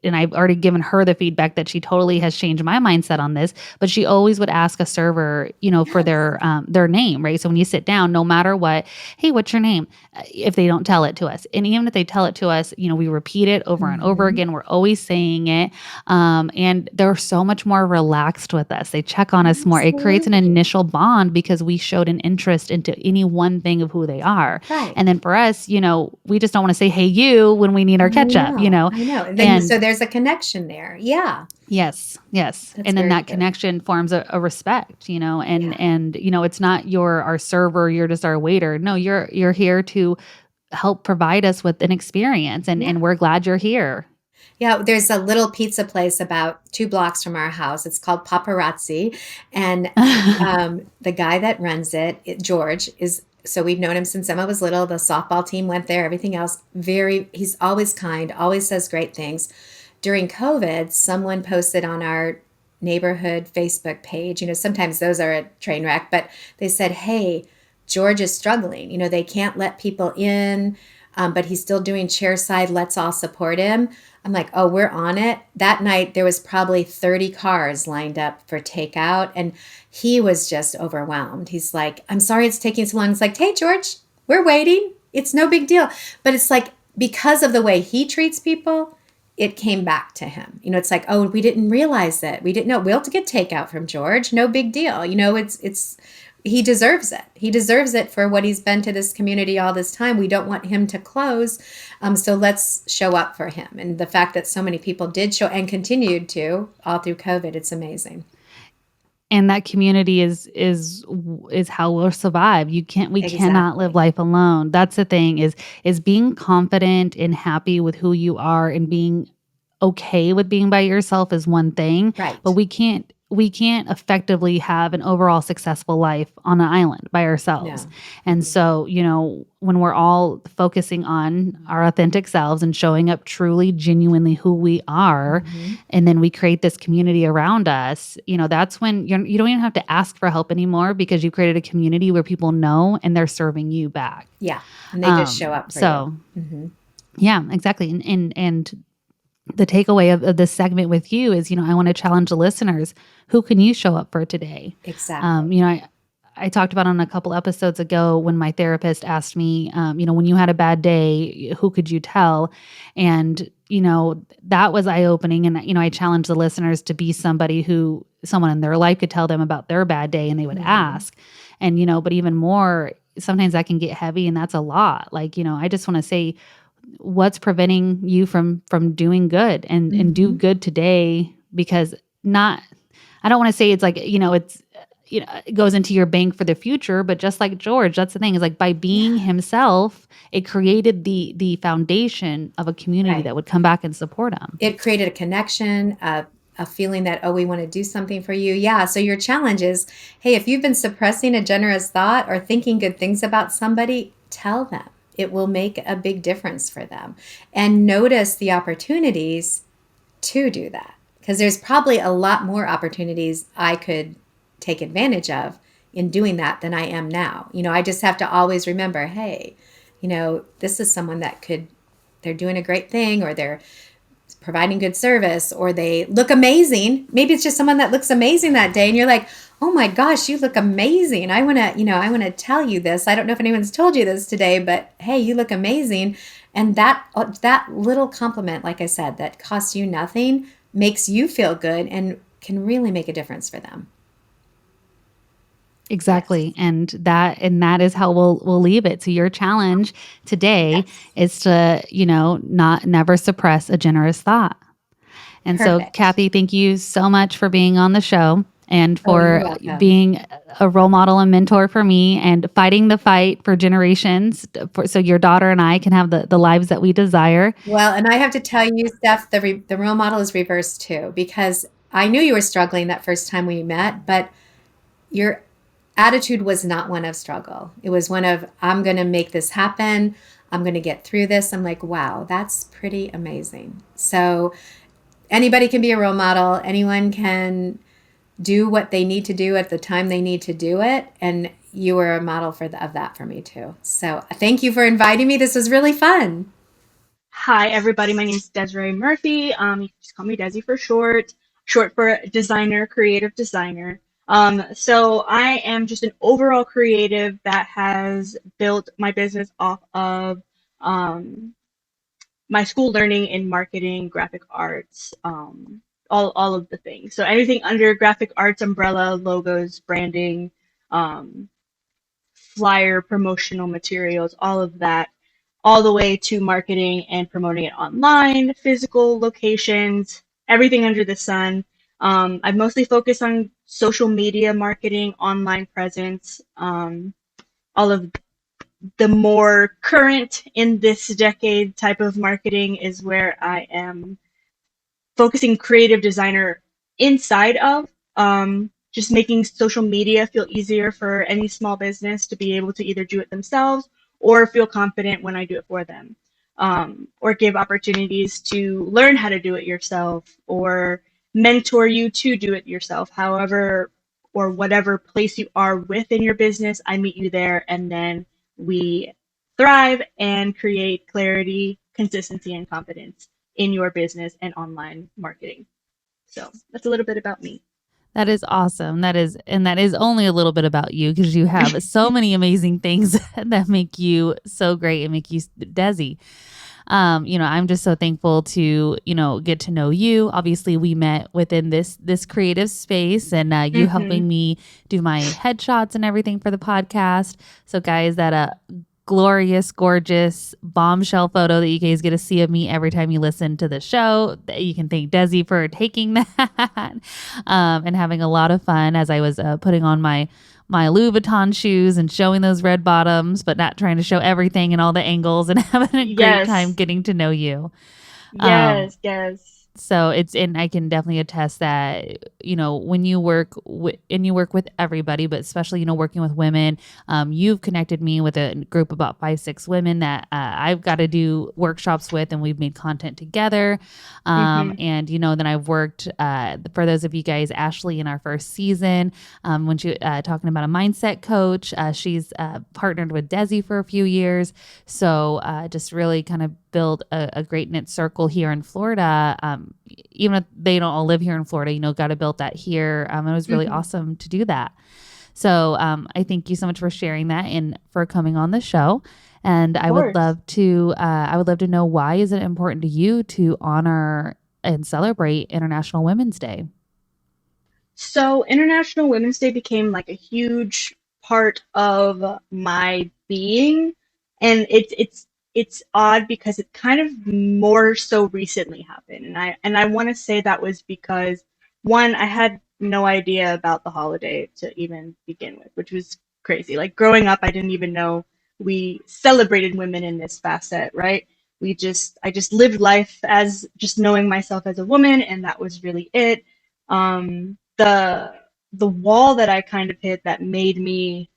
I've already given her the feedback that she totally has changed my mindset on this. But she always would ask a server, for Yes. their name, right? So when you sit down, no matter what, hey, what's your name? If they don't tell it to us, and even if they tell it to us, we repeat it over and over Mhm. again. We're always saying it, and they're so much more relaxed with us. They check on us more. It creates an Absolutely. initial bond because we showed an interest into any one thing of who they are. Right. And then for us, we just don't want to say, hey, you, when we need our I ketchup, know. I know. And then And so there's a connection there. Yeah. yes, yes. That's And then very that true. connection forms a respect, Yeah. and it's not you're our server, you're just our waiter. No, you're here to help provide us with an experience, and Yeah. we're glad you're here. Yeah, there's a little pizza place about 2 blocks from our house. It's called Paparazzi, and, the guy that runs George, is so we've known him since Emma was little. The softball team went there, everything else. He's always kind, always says great things. During COVID, someone posted on our neighborhood Facebook page, sometimes those are a train wreck, but they said, "Hey, George is struggling. They can't let people in, but he's still doing chairside. Let's all support him." I'm like, oh, we're on it. That night, there was probably 30 cars lined up for takeout, and he was just overwhelmed. He's like, I'm sorry it's taking so long. It's like, hey, George, we're waiting. It's no big deal. But it's like, because of the way he treats people, it came back to him. It's like, oh, we didn't realize that. We didn't know. We'll get takeout from George. No big deal. he deserves it. He deserves it for what he's been to this community all this time. We don't want him to close. So let's show up for him. And the fact that so many people did show and continued to all through COVID, it's amazing. And that community is how we'll survive. We cannot live Exactly. life alone. That's the thing, is being confident and happy with who you are and being okay with being by yourself is one thing, but Right. we can't effectively have an overall successful life on an island by ourselves. No. And Mm-mm. so, when we're all focusing on our authentic selves and showing up truly, genuinely who we are, Hmm. and then we create this community around us, that's when you don't even have to ask for help anymore because you created a community where people know and they're serving you back. Yeah. And they just show up for you. So Hmm. yeah, exactly. And the takeaway of this segment with you is, I want to challenge the listeners. Who can you show up for today? Exactly. I talked about on a couple episodes ago when my therapist asked me, when you had a bad day, who could you tell? And, that was eye opening. And, I challenged the listeners to be someone in their life could tell them about their bad day and they would Hmm. ask. And, but even more, sometimes that can get heavy and that's a lot. Like, I just want to say, what's preventing you from doing good and do Hmm. good today, because not I don't want to say it's like, it goes into your bank for the future, but just like George, that's the thing, is like by being Yeah. himself, it created the foundation of a community Right. that would come back and support him. It created a connection, a feeling that, oh, we want to do something for you. Yeah. So your challenge is, hey, if you've been suppressing a generous thought or thinking good things about somebody, tell them. It will make a big difference for them. And notice the opportunities to do that. Because there's probably a lot more opportunities I could take advantage of in doing that than I am now. I just have to always remember, hey, this is someone that they're doing a great thing, or they're providing good service, or they look amazing. Maybe it's just someone that looks amazing that day and you're like, "Oh my gosh, you look amazing. I want to tell you this. I don't know if anyone's told you this today, but hey, you look amazing." And that little compliment, like I said, that costs you nothing, makes you feel good and can really make a difference for them. Yes. Exactly. And that is how we'll leave it. So your challenge today Yes. is to, not never suppress a generous thought. And so, Perfect. Cathy, thank you so much for being on the show and Oh, you're for welcome. being a role model and mentor for me and fighting the fight for generations so your daughter and I can have the lives that we desire. Well, and I have to tell you, Steph, the role model is reversed too, because I knew you were struggling that first time we met, but your attitude was not one of struggle. It was one of, I'm going to make this happen. I'm going to get through this. I'm like, wow, that's pretty amazing. So anybody can be a role model. Anyone can do what they need to do at the time they need to do it. And you were a model of that for me too. So thank you for inviting me. This was really fun. Hi, everybody. My name is Desiree Murphy. You can just call me Desi for short for designer, creative designer. So I am just an overall creative that has built my business off of um, my school learning in marketing, graphic arts, all of the things. So anything under graphic arts umbrella, logos, branding, um, flyer, promotional materials, all of that, all the way to marketing and promoting it online, physical locations, everything under the sun. I've mostly focused on social media marketing, online presence, all of the more current in this decade type of marketing is where I am focusing creative designer inside of, just making social media feel easier for any small business to be able to either do it themselves or feel confident when I do it for them, or give opportunities to learn how to do it yourself or mentor you to do it yourself. However, or whatever place you are within your business, I meet you there and then we thrive and create clarity, consistency, and confidence in your business and online marketing. So that's a little bit about me. That is awesome. That is only a little bit about you because you have so many amazing things that make you so great and make you Desi. I'm just so thankful to, get to know you. Obviously, we met within this creative space, and you Mm-hmm. helping me do my headshots and everything for the podcast. So, guys, that glorious, gorgeous bombshell photo that you guys get to see of me every time you listen to the show. You can thank Desi for taking that and having a lot of fun as I was putting on my Louis Vuitton shoes and showing those red bottoms, but not trying to show everything and all the angles and having a great time Yes. getting to know you. Um, Yes. Yes. so and I can definitely attest that, when you work and you work with everybody, but especially, working with women, you've connected me with a group of about 5, 6 women that I've got to do workshops with, and we've made content together. Mm-hmm. And, then I've worked, for those of you guys, Ashley in our first season, when she talking about a mindset coach, she's partnered with Desi for a few years. So just really kind of build a great knit circle here in Florida. Even if they don't all live here in Florida, got to build that here. It was really Mm-hmm. awesome to do that. So I thank you so much for sharing that and for coming on the show. And Of course. I would love to know, why is it important to you to honor and celebrate International Women's Day? So International Women's Day became like a huge part of my being, and it's odd because it kind of more so recently happened, and I want to say that was because one, I had no idea about the holiday to even begin with, which was crazy. Like growing up, I didn't even know we celebrated women in this facet, right? I just lived life as just knowing myself as a woman, and that was really it. The wall that I kind of hit that made me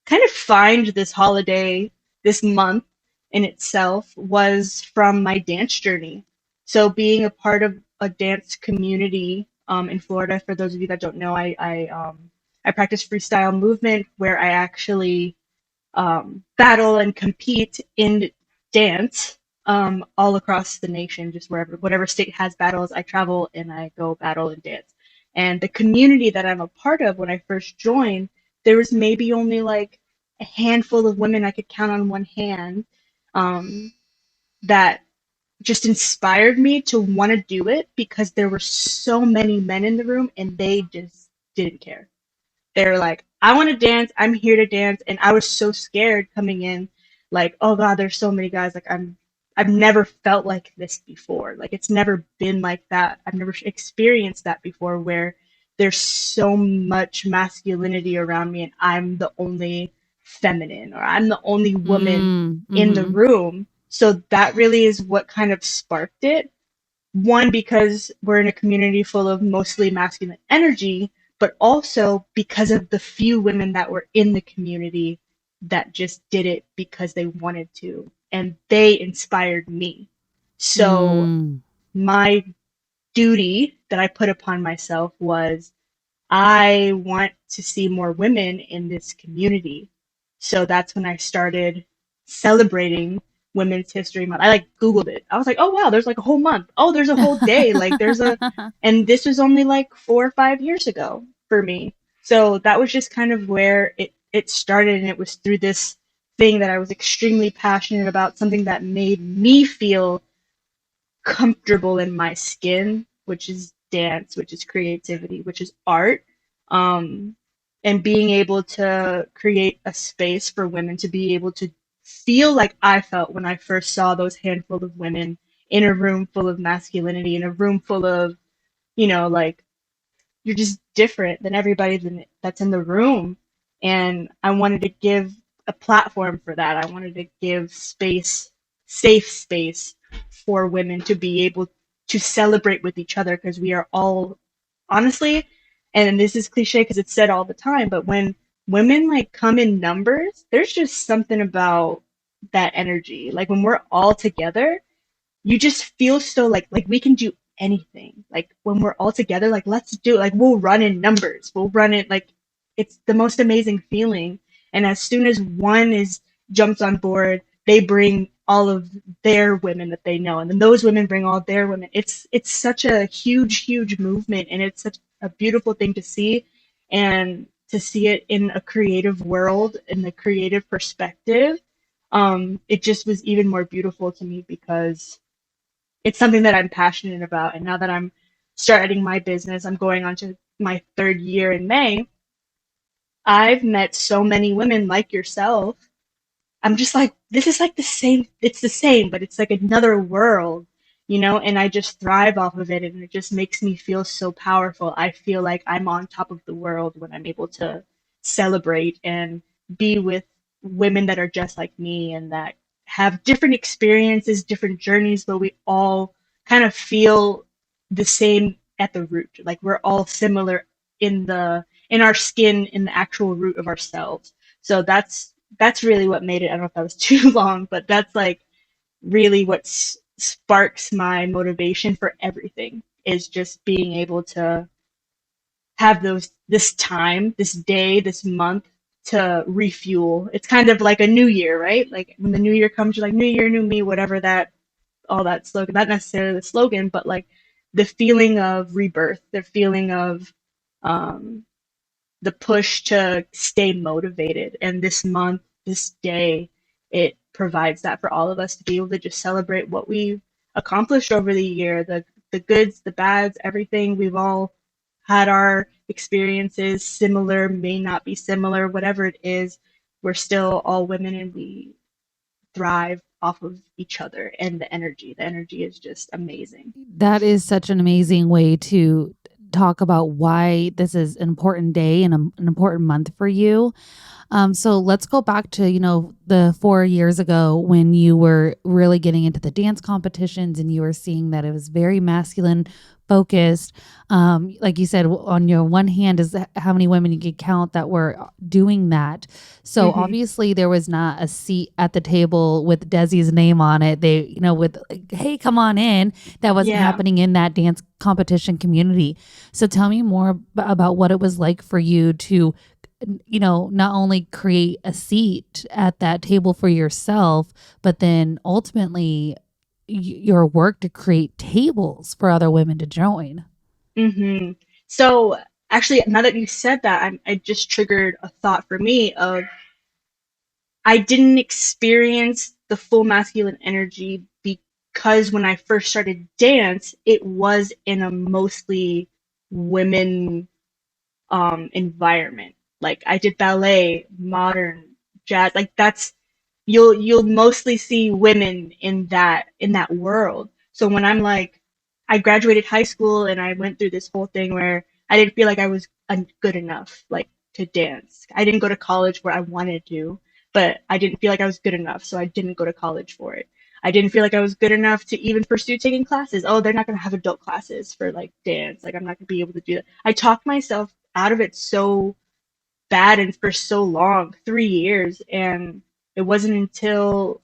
kind of find this holiday, this month in itself, was from my dance journey. So being a part of a dance community in Florida, for those of you that don't know, I practice freestyle movement where I actually battle and compete in dance all across the nation, just wherever, whatever state has battles, I travel and I go battle and dance. And the community that I'm a part of, when I first joined, there was maybe only like a handful of women I could count on one hand um, that just inspired me to want to do it because there were so many men in the room and they just didn't care. They're like, I want to dance. I'm here to dance. And I was so scared coming in, like, oh God, there's so many guys. I've never felt like this before. Like, it's never been like that. I've never experienced that before where there's so much masculinity around me and I'm the only feminine or I'm the only woman in the Mm-hmm. room. So that really is what kind of sparked it. One, because we're in a community full of mostly masculine energy, but also because of the few women that were in the community that just did it because they wanted to. And they inspired me. So Mm. my duty that I put upon myself was I want to see more women in this community. So that's when I started celebrating Women's History Month. I like Googled it. I was like, oh wow, there's like a whole month. Oh, there's a whole day. And this was only like 4 or 5 years ago for me. So that was just kind of where it started. And it was through this thing that I was extremely passionate about, something that made me feel comfortable in my skin, which is dance, which is creativity, which is art. Um, and being able to create a space for women to be able to feel like I felt when I first saw those handful of women in a room full of masculinity, in a room full of, like you're just different than everybody that's in the room. And I wanted to give a platform for that. I wanted to give space, safe space for women to be able to celebrate with each other because we are all, honestly, and this is cliche because it's said all the time, but when women like come in numbers, there's just something about that energy. Like when we're all together, you just feel so like we can do anything. Like when we're all together, like let's do it. Like we'll run in numbers. We'll run it like it's the most amazing feeling. And as soon as one is jumps on board, they bring all of their women that they know, and then those women bring all their women. It's such a huge movement, and it's such a beautiful thing to see, and to see it in a creative world, in the creative perspective. it just was even more beautiful to me because it's something that I'm passionate about. And now that I'm starting my business, I'm going on to my third year in May. I've met so many women like yourself. I'm just like, this is like the same, it's the same, but it's like another world, and I just thrive off of it, and it just makes me feel so powerful. I feel like I'm on top of the world when I'm able to celebrate and be with women that are just like me and that have different experiences, different journeys, but we all kind of feel the same at the root. Like we're all similar in our skin, in the actual root of ourselves. So that's really what made it. I don't know if that was too long, but that's like really what sparks my motivation for everything, is just being able to have this time, this day, this month to refuel. It's kind of like a new year, right? Like when the new year comes, you're like, new year, new me, whatever that, all that slogan, not necessarily the slogan, but like the feeling of rebirth, the feeling of um, the push to stay motivated. And this month, this day, it provides that for all of us to be able to just celebrate what we've accomplished over the year, the goods, the bads, everything. We've all had our experiences, similar, may not be similar, whatever it is. We're still all women and we thrive off of each other and the energy. The energy is just amazing. That is such an amazing way to talk about why this is an important day and an important month for you. So let's go back to, the 4 years ago when you were really getting into the dance competitions and you were seeing that it was very masculine focused. Like you said, on your one hand is how many women you could count that were doing that. So Mm-hmm. obviously there was not a seat at the table with Desi's name on it. They, with like, hey, come on in. That wasn't Yeah. happening in that dance competition community. So tell me more about what it was like for you to not only create a seat at that table for yourself, but then ultimately your work to create tables for other women to join. Mm-hmm. So actually, now that you said that, I just triggered a thought for me of I didn't experience the full masculine energy because when I first started dance, it was in a mostly women environment. Like I did ballet, modern, jazz. Like that's you'll mostly see women in that world. So when I'm like, I graduated high school and I went through this whole thing where I didn't feel like I was good enough, like to dance. I didn't go to college where I wanted to, but I didn't feel like I was good enough, so I didn't go to college for it. I didn't feel like I was good enough to even pursue taking classes. Oh, they're not going to have adult classes for like dance. Like I'm not going to be able to do that. I talked myself out of it so bad and for so long, 3 years. And it wasn't until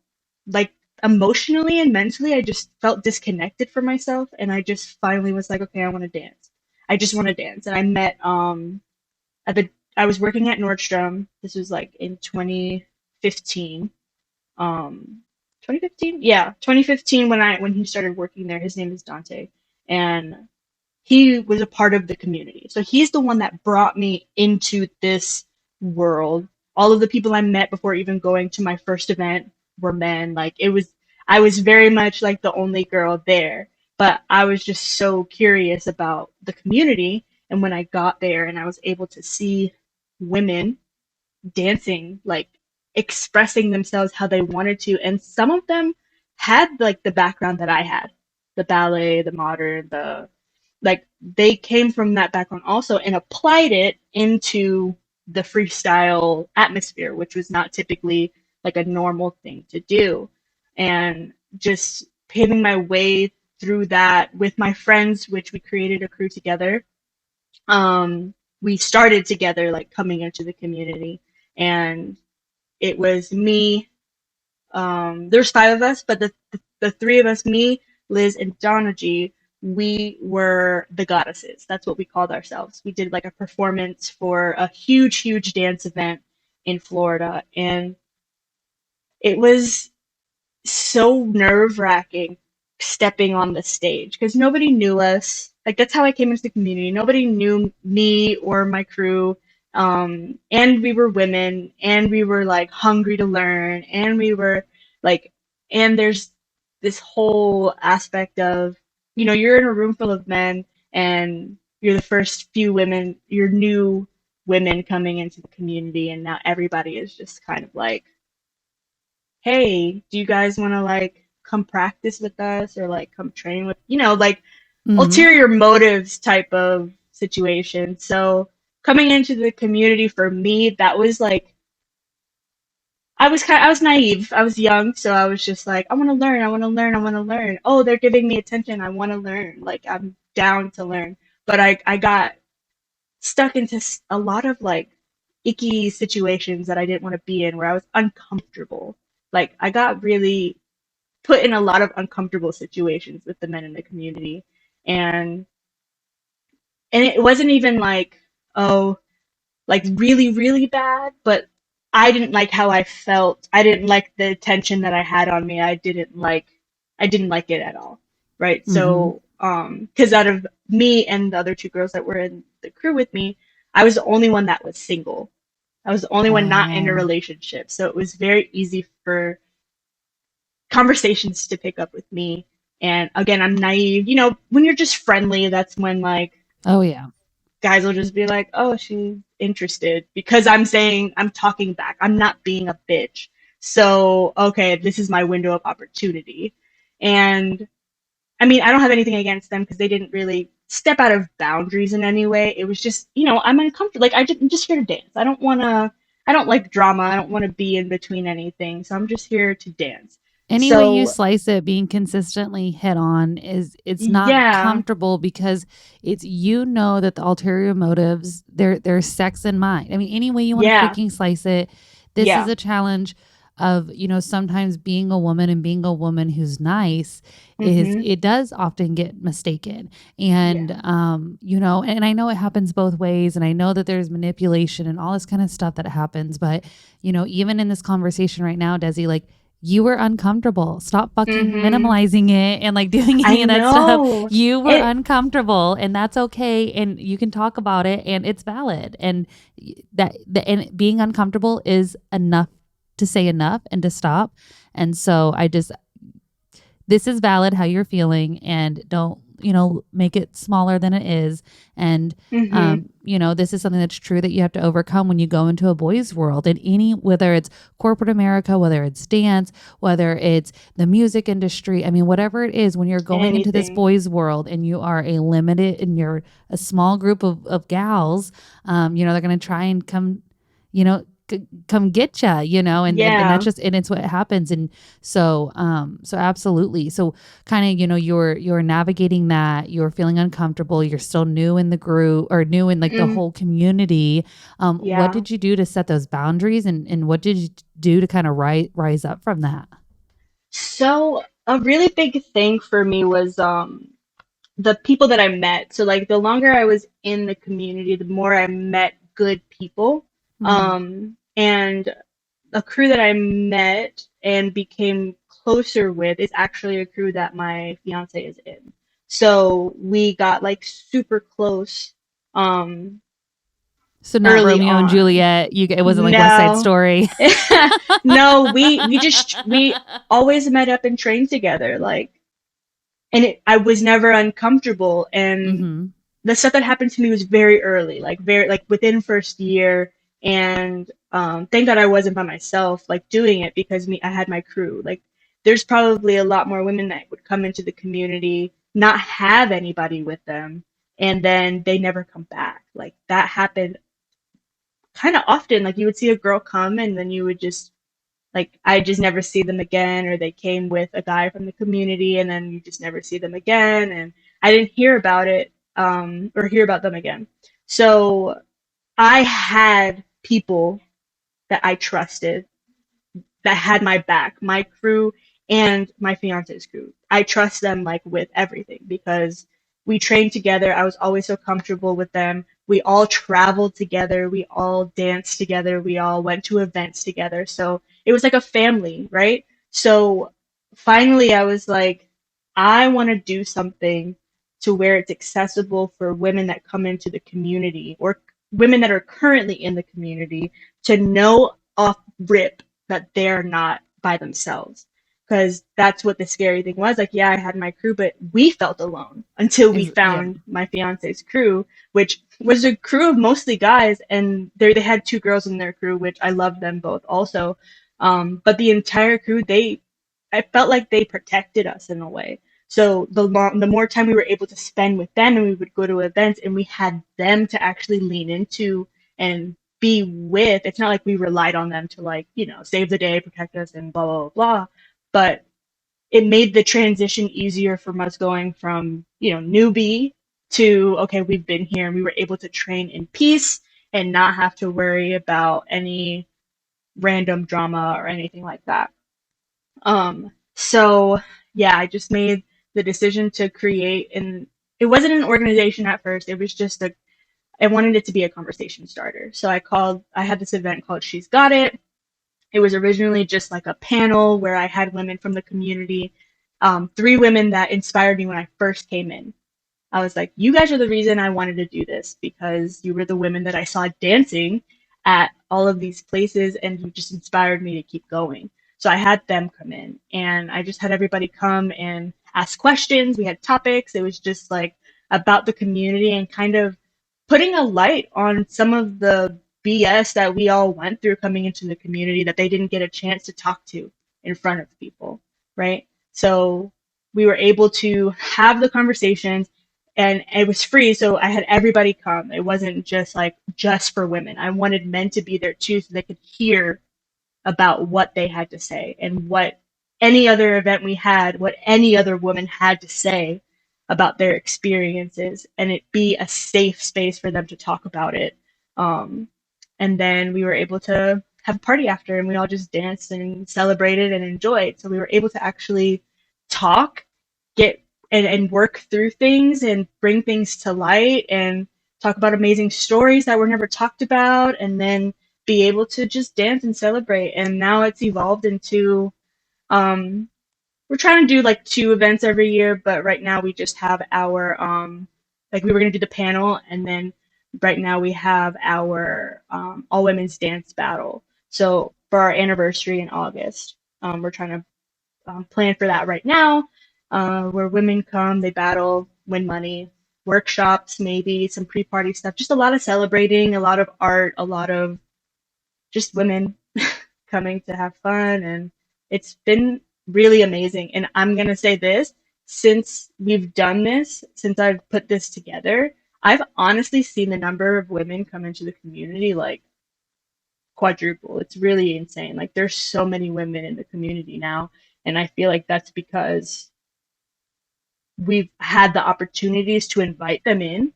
like emotionally and mentally, I just felt disconnected from myself. And I just finally was like, okay, I want to dance. I just want to dance. And I met, I was working at Nordstrom. This was like in 2015. 2015? Yeah, 2015 when he started working there. His name is Dante. And he was a part of the community. So he's the one that brought me into this world. All of the people I met before even going to my first event were men. Like I was very much like the only girl there, but I was just so curious about the community. And when I got there and I was able to see women dancing, like expressing themselves how they wanted to, and some of them had like the background that I had, the ballet, the modern, the like they came from that background also and applied it into the freestyle atmosphere, which was not typically like a normal thing to do. And just paving my way through that with my friends, which we created a crew together. We started together, like coming into the community, and it was me. There's five of us, but the three of us, me, Liz, and Donna G, we were the goddesses. That's what we called ourselves. We did like a performance for a huge, huge dance event in Florida, and it was so nerve wracking stepping on the stage because nobody knew us. Like that's how I came into the community. Nobody knew me or my crew. And we were women, and we were like hungry to learn, and we were like, and there's this whole aspect of, you're in a room full of men, and you're the first few women, you're new women coming into the community, and now everybody is just kind of like, hey, do you guys want to like come practice with us or like come train with, like Hmm. ulterior motives type of situation. So coming into the community for me, that was like, I was naive. I was young, so I was just like, I want to learn, I want to learn, I want to learn. Oh, they're giving me attention. I want to learn. Like I'm down to learn. But I got stuck into a lot of like icky situations that I didn't want to be in where I was uncomfortable. Like I got really put in a lot of uncomfortable situations with the men in the community. And it wasn't even like, oh, like really, really bad, but I didn't like how I felt. I didn't like the attention that I had on me. I didn't like it at all. Right. Hmm. So, because out of me and the other two girls that were in the crew with me, I was the only one that was single. I was the only one not in a Oh, relationship. So it was very easy for conversations to pick up with me. And again, I'm naive. When you're just friendly, that's when like oh yeah. guys will just be like, "Oh, she's interested," because I'm talking back. I'm not being a bitch. So, okay, this is my window of opportunity. And I mean, I don't have anything against them because they didn't really step out of boundaries in any way. It was just, I'm uncomfortable. Like I'm just here to dance. I don't like drama. I don't want to be in between anything. So I'm just here to dance. Any way you So, slice it, being consistently hit on is it's not yeah, comfortable because it's that the ulterior motives there's sex in mind. I mean, any way you want to yeah, freaking slice it, this is yeah. a challenge of sometimes being a woman and being a woman who's nice is Mhm. it does often get mistaken. Yeah. And and I know it happens both ways, and I know that there's manipulation and all this kind of stuff that happens, but even in this conversation right now, Desi, like you were uncomfortable. Stop fucking Mhm. minimalizing it and like doing I any of that stuff. know. You were It uncomfortable, and that's okay. And you can talk about it, and it's valid. And and being uncomfortable is enough to say enough and to stop. And so this is valid how you're feeling, and don't make it smaller than it is. And Mhm. this is something that's true that you have to overcome when you go into a boys world, and whether it's corporate America, whether it's dance, whether it's the music industry, I mean, whatever it is, when you're going into this Anything. boys world and you are a limited and you're a small group of gals, they're going to try and come, come get you, and that's Yeah. just, and it's what happens. And so absolutely. So kind of, you're navigating that, you're feeling uncomfortable, you're still new in the group or new in like the Mm, whole community. What yeah. did you do to set those boundaries, and what did you do to kind of rise up from that? So a really big thing for me was the people that I met. So like the longer I was in the community, the more I met good people. Mm-hmm. And a crew that I met and became closer with is actually a crew that my fiance is in. So we got like super close um So not early Romeo and on. Juliet. It wasn't like West Side No. Story. No, we always met up and trained together, like, and I was never uncomfortable. And Mm-hmm. the stuff that happened to me was very early, like very like within first year. And thank God I wasn't by myself, like doing it, because I had my crew. Like, there's probably a lot more women that would come into the community, not have anybody with them, and then they never come back. Like that happened kind of often. Like you would see a girl come, and then you would just like I just never see them again, or they came with a guy from the community and then you just never see them again, and I didn't hear about it or hear about them again. So I had people that I trusted that had my back, my crew and my fiance's crew. I trust them like with everything because we trained together. I was always so comfortable with them. We all traveled together. We all danced together. We all went to events together. So it was like a family, right? So finally, I was like, I want to do something to where it's accessible for women that come into the community or women that are currently in the community to know off rip that they're not by themselves. Because that's what the scary thing was. Like, yeah, I had my crew, but we felt alone until we Yeah. found my fiance's crew, which was a crew of mostly guys, and they had two girls in their crew, which I loved them both also. But the entire crew, I felt like they protected us in a way. So the more time we were able to spend with them, and we would go to events, and we had them to actually lean into and be with. It's not like we relied on them to, like, save the day, protect us, and blah blah blah. But it made the transition easier from us going from, newbie to, okay, we've been here, and we were able to train in peace and not have to worry about any random drama or anything like that. So yeah, I just made the decision to create, and it wasn't an organization at first. It was just I wanted it to be a conversation starter. So I had this event called She's Got It. It was originally just like a panel where I had women from the community, three women that inspired me when I first came in. I was like, you guys are the reason I wanted to do this, because you were the women that I saw dancing at all of these places, and you just inspired me to keep going. So I had them come in, and I just had everybody come and ask questions. We had topics. It was just like about the community and kind of putting a light on some of the BS that we all went through coming into the community that they didn't get a chance to talk to in front of people, right? So we were able to have the conversations, and it was free, so I had everybody come. It wasn't just like just for women. I wanted men to be there too, so they could hear about what they had to say, and what any other event we had, what any other woman had to say about their experiences, and it be a safe space for them to talk about it. Um, and then we were able to have a party after, and we all just danced and celebrated and enjoyed. So we were able to actually talk, get and work through things and bring things to light, and talk about amazing stories that were never talked about, and then be able to just dance and celebrate. And now it's evolved into, um, we're trying to do like two events every year, but right now we just have our, like, we were going to do the panel, and then right now we have our all women's dance battle. So for our anniversary in August, we're trying to plan for that right now, where women come, they battle, win money, workshops, maybe some pre-party stuff, just a lot of celebrating, a lot of art, a lot of just women coming to have fun. And it's been really amazing. And I'm going to say this, since we've done this, since I've put this together, I've honestly seen the number of women come into the community like quadruple. It's really insane. Like, there's so many women in the community now. And I feel like that's because we've had the opportunities to invite them in,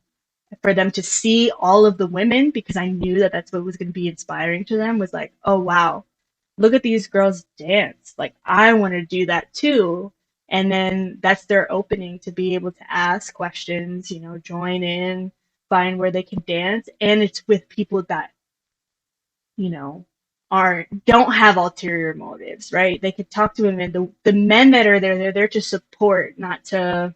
for them to see all of the women, because I knew that that's what was going to be inspiring to them, was like, oh wow, look at these girls dance. Like, I want to do that too. And then that's their opening to be able to ask questions, join in, find where they can dance. And it's with people that, you know, don't have ulterior motives, right? They could talk to women. The men that are there, they're there to support, not to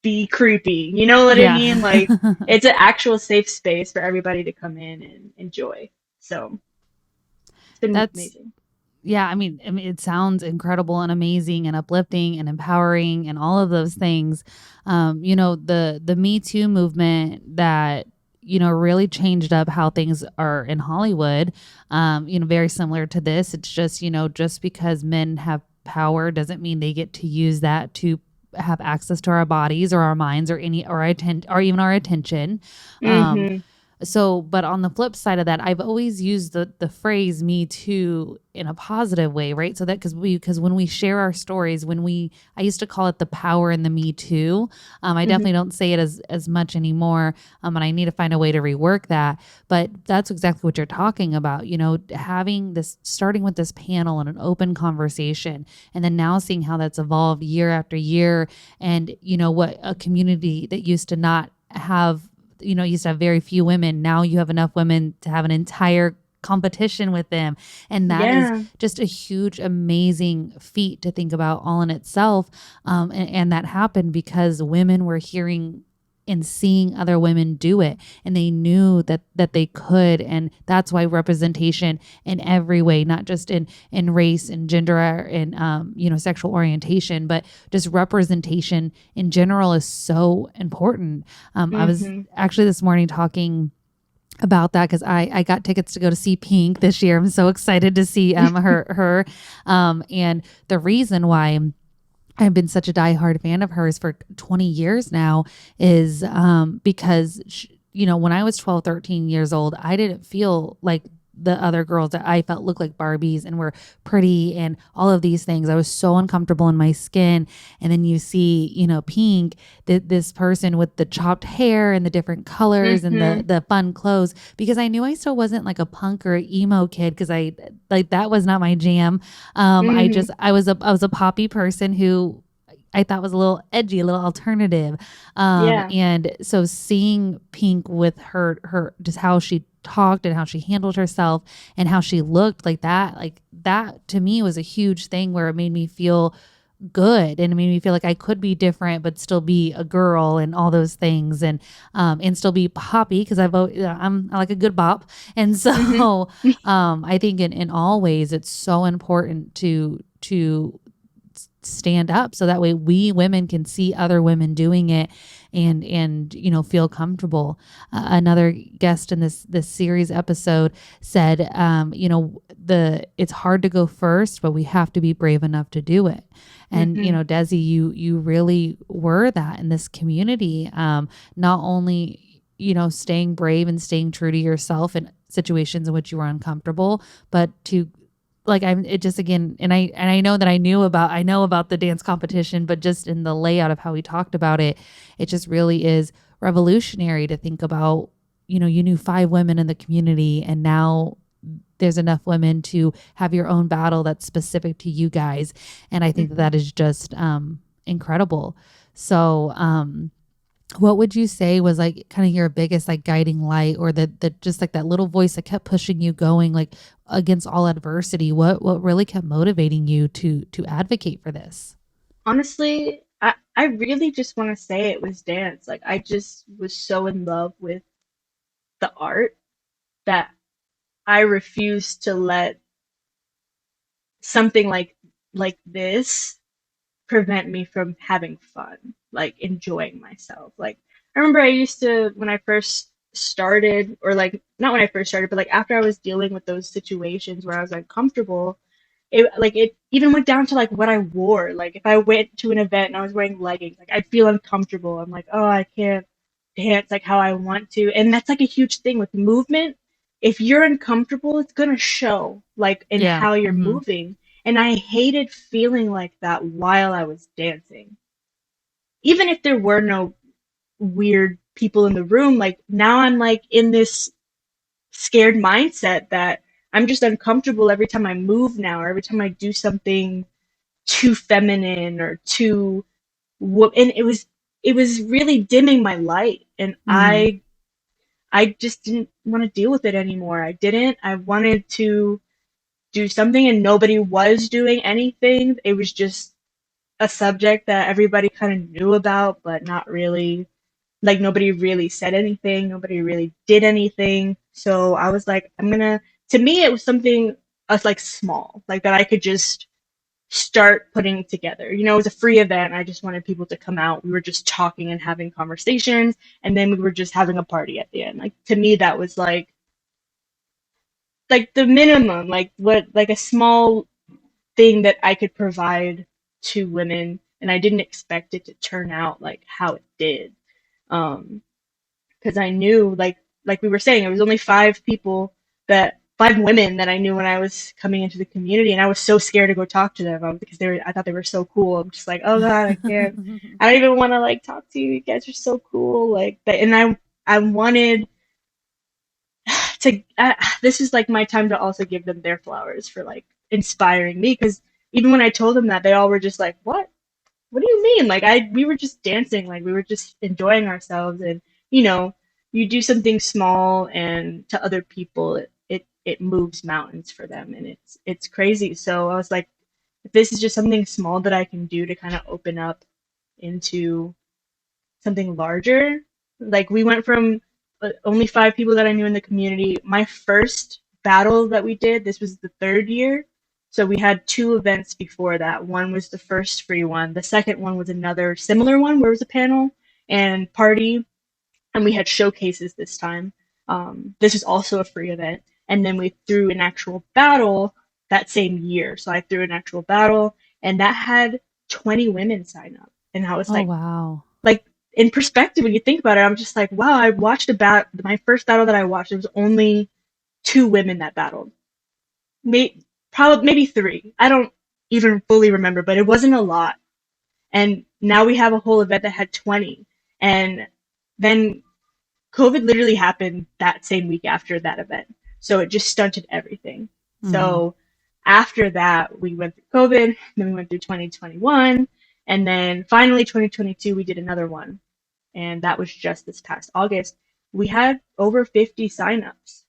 be creepy. You know what I Yeah. mean? Like, it's an actual safe space for everybody to come in and enjoy. So it's been That's amazing. Yeah, I mean, it sounds incredible and amazing and uplifting and empowering and all of those things. The Me Too movement that really changed up how things are in Hollywood. Very similar to this. It's just just because men have power doesn't mean they get to use that to have access to our bodies or our minds or any or even our attention. Um, Mm-hmm. so, but on the flip side of that, I've always used the phrase "me too" in a positive way, right? So that because when we share our stories, I used to call it the power in the Me Too. I Mm-hmm. definitely don't say it as much anymore, and I need to find a way to rework that. But that's exactly what you're talking about. Having this, starting with this panel and an open conversation, and then now seeing how that's evolved year after year, and what a community that used to not have, used to have very few women. Now you have enough women to have an entire competition with them. And that is Yeah. just a huge, amazing feat to think about all in itself. And that happened because women were hearing and seeing other women do it, and they knew that they could. And that's why representation in every way, not just in race and gender and sexual orientation, but just representation in general is so important. I was Mm-hmm. actually this morning talking about that because I got tickets to go to see Pink this year. I'm so excited to see her and the reason why I've been such a diehard fan of hers for 20 years now is because when I was 12, 13 years old, I didn't feel like the other girls that I felt looked like Barbies and were pretty and all of these things. I was so uncomfortable in my skin. And then you see, Pink, this person with the chopped hair and the different colors and Mm-hmm. the fun clothes, because I knew I still wasn't like a punk or emo kid because I like that was not my jam. Mm-hmm. I was a poppy person who I thought was a little edgy, a little alternative. Yeah. And so seeing Pink with her just how she talked and how she handled herself and how she looked like that to me was a huge thing where it made me feel good and it made me feel like I could be different but still be a girl and all those things and still be poppy because I like a good bop. And Mm-hmm. so I think in all ways it's so important to stand up so that way we women can see other women doing it and feel comfortable. Another guest in this series episode said the it's hard to go first but we have to be brave enough to do it. And Mm-hmm. Desi, you really were that in this community, not only staying brave and staying true to yourself in situations in which you were uncomfortable, but to like I'm it just again and I know that I know about the dance competition, but just in the layout of how we talked about it, it just really is revolutionary to think about, you knew 5 women in the community and now there's enough women to have your own battle that's specific to you guys. And I think that Mm-hmm. that is just incredible. So what would you say was like kind of your biggest like guiding light or the just like that little voice that kept pushing you going like against all adversity? What really kept motivating you to advocate for this? Honestly, I really just want to say it was dance. Like I just was so in love with the art that I refused to let something like this prevent me from having fun, like enjoying myself. Like I remember I used to when I first started, or like not when I first started, but like after I was dealing with those situations where I was uncomfortable, it even went down to like what I wore. Like if I went to an event and I was wearing leggings, like I'd feel uncomfortable. I'm like, oh, I can't dance like how I want to. And that's like a huge thing with movement. If you're uncomfortable, it's gonna show like in Yeah. how you're Hmm. moving. And I hated feeling like that while I was dancing. Even if there were no weird people in the room, like now I'm like in this scared mindset that I'm just uncomfortable every time I move now, or every time I do something too feminine or too and it was really dimming my light, and Hmm. I just didn't want to deal with it anymore. I wanted to do something, and nobody was doing anything. It was just a subject that everybody kind of knew about, but not really. Like nobody really said anything, nobody really did anything. So I was like, to me it was something like small, like that I could just start putting together. It was a free event. I just wanted people to come out. We were just talking and having conversations, and then we were just having a party at the end. Like to me that was like the minimum, like what like a small thing that I could provide to women, and I didn't expect it to turn out like how it did. Um, because I knew like we were saying, it was only 5 women that I knew when I was coming into the community, and I was so scared to go talk to them because I thought they were so cool. I'm just like, oh god, I can't. I don't even want to like talk to you. You guys are so cool. And I wanted to. This is like my time to also give them their flowers for like inspiring me, because even when I told them that, they all were just like, what do you mean? Like we were just dancing, like we were just enjoying ourselves, and you know, you do something small, and to other people, it moves mountains for them, and it's crazy. So I was like, if this is just something small that I can do to kind of open up into something larger, Like we went from only 5 people that I knew in the community. My first battle that we did, this was the third year. So we had two events before that. One was the first free one. The second one was another similar one where it was a panel and party, and we had showcases this time. This was also a free event. And then we threw an actual battle that same year. So I threw an actual battle, and that had 20 women sign up. And I was Oh, wow. like in perspective, when you think about it, I'm just like, wow, I watched my first battle that I watched. There was only two women that battled, probably maybe three. I don't even fully remember, but it wasn't a lot. And now we have a whole event that had 20, and then COVID literally happened that same week after that event. So it just stunted everything. Hmm. So after that, we went through COVID, then we went through 2021, and then finally 2022, we did another one. And that was just this past August. We had over 50 signups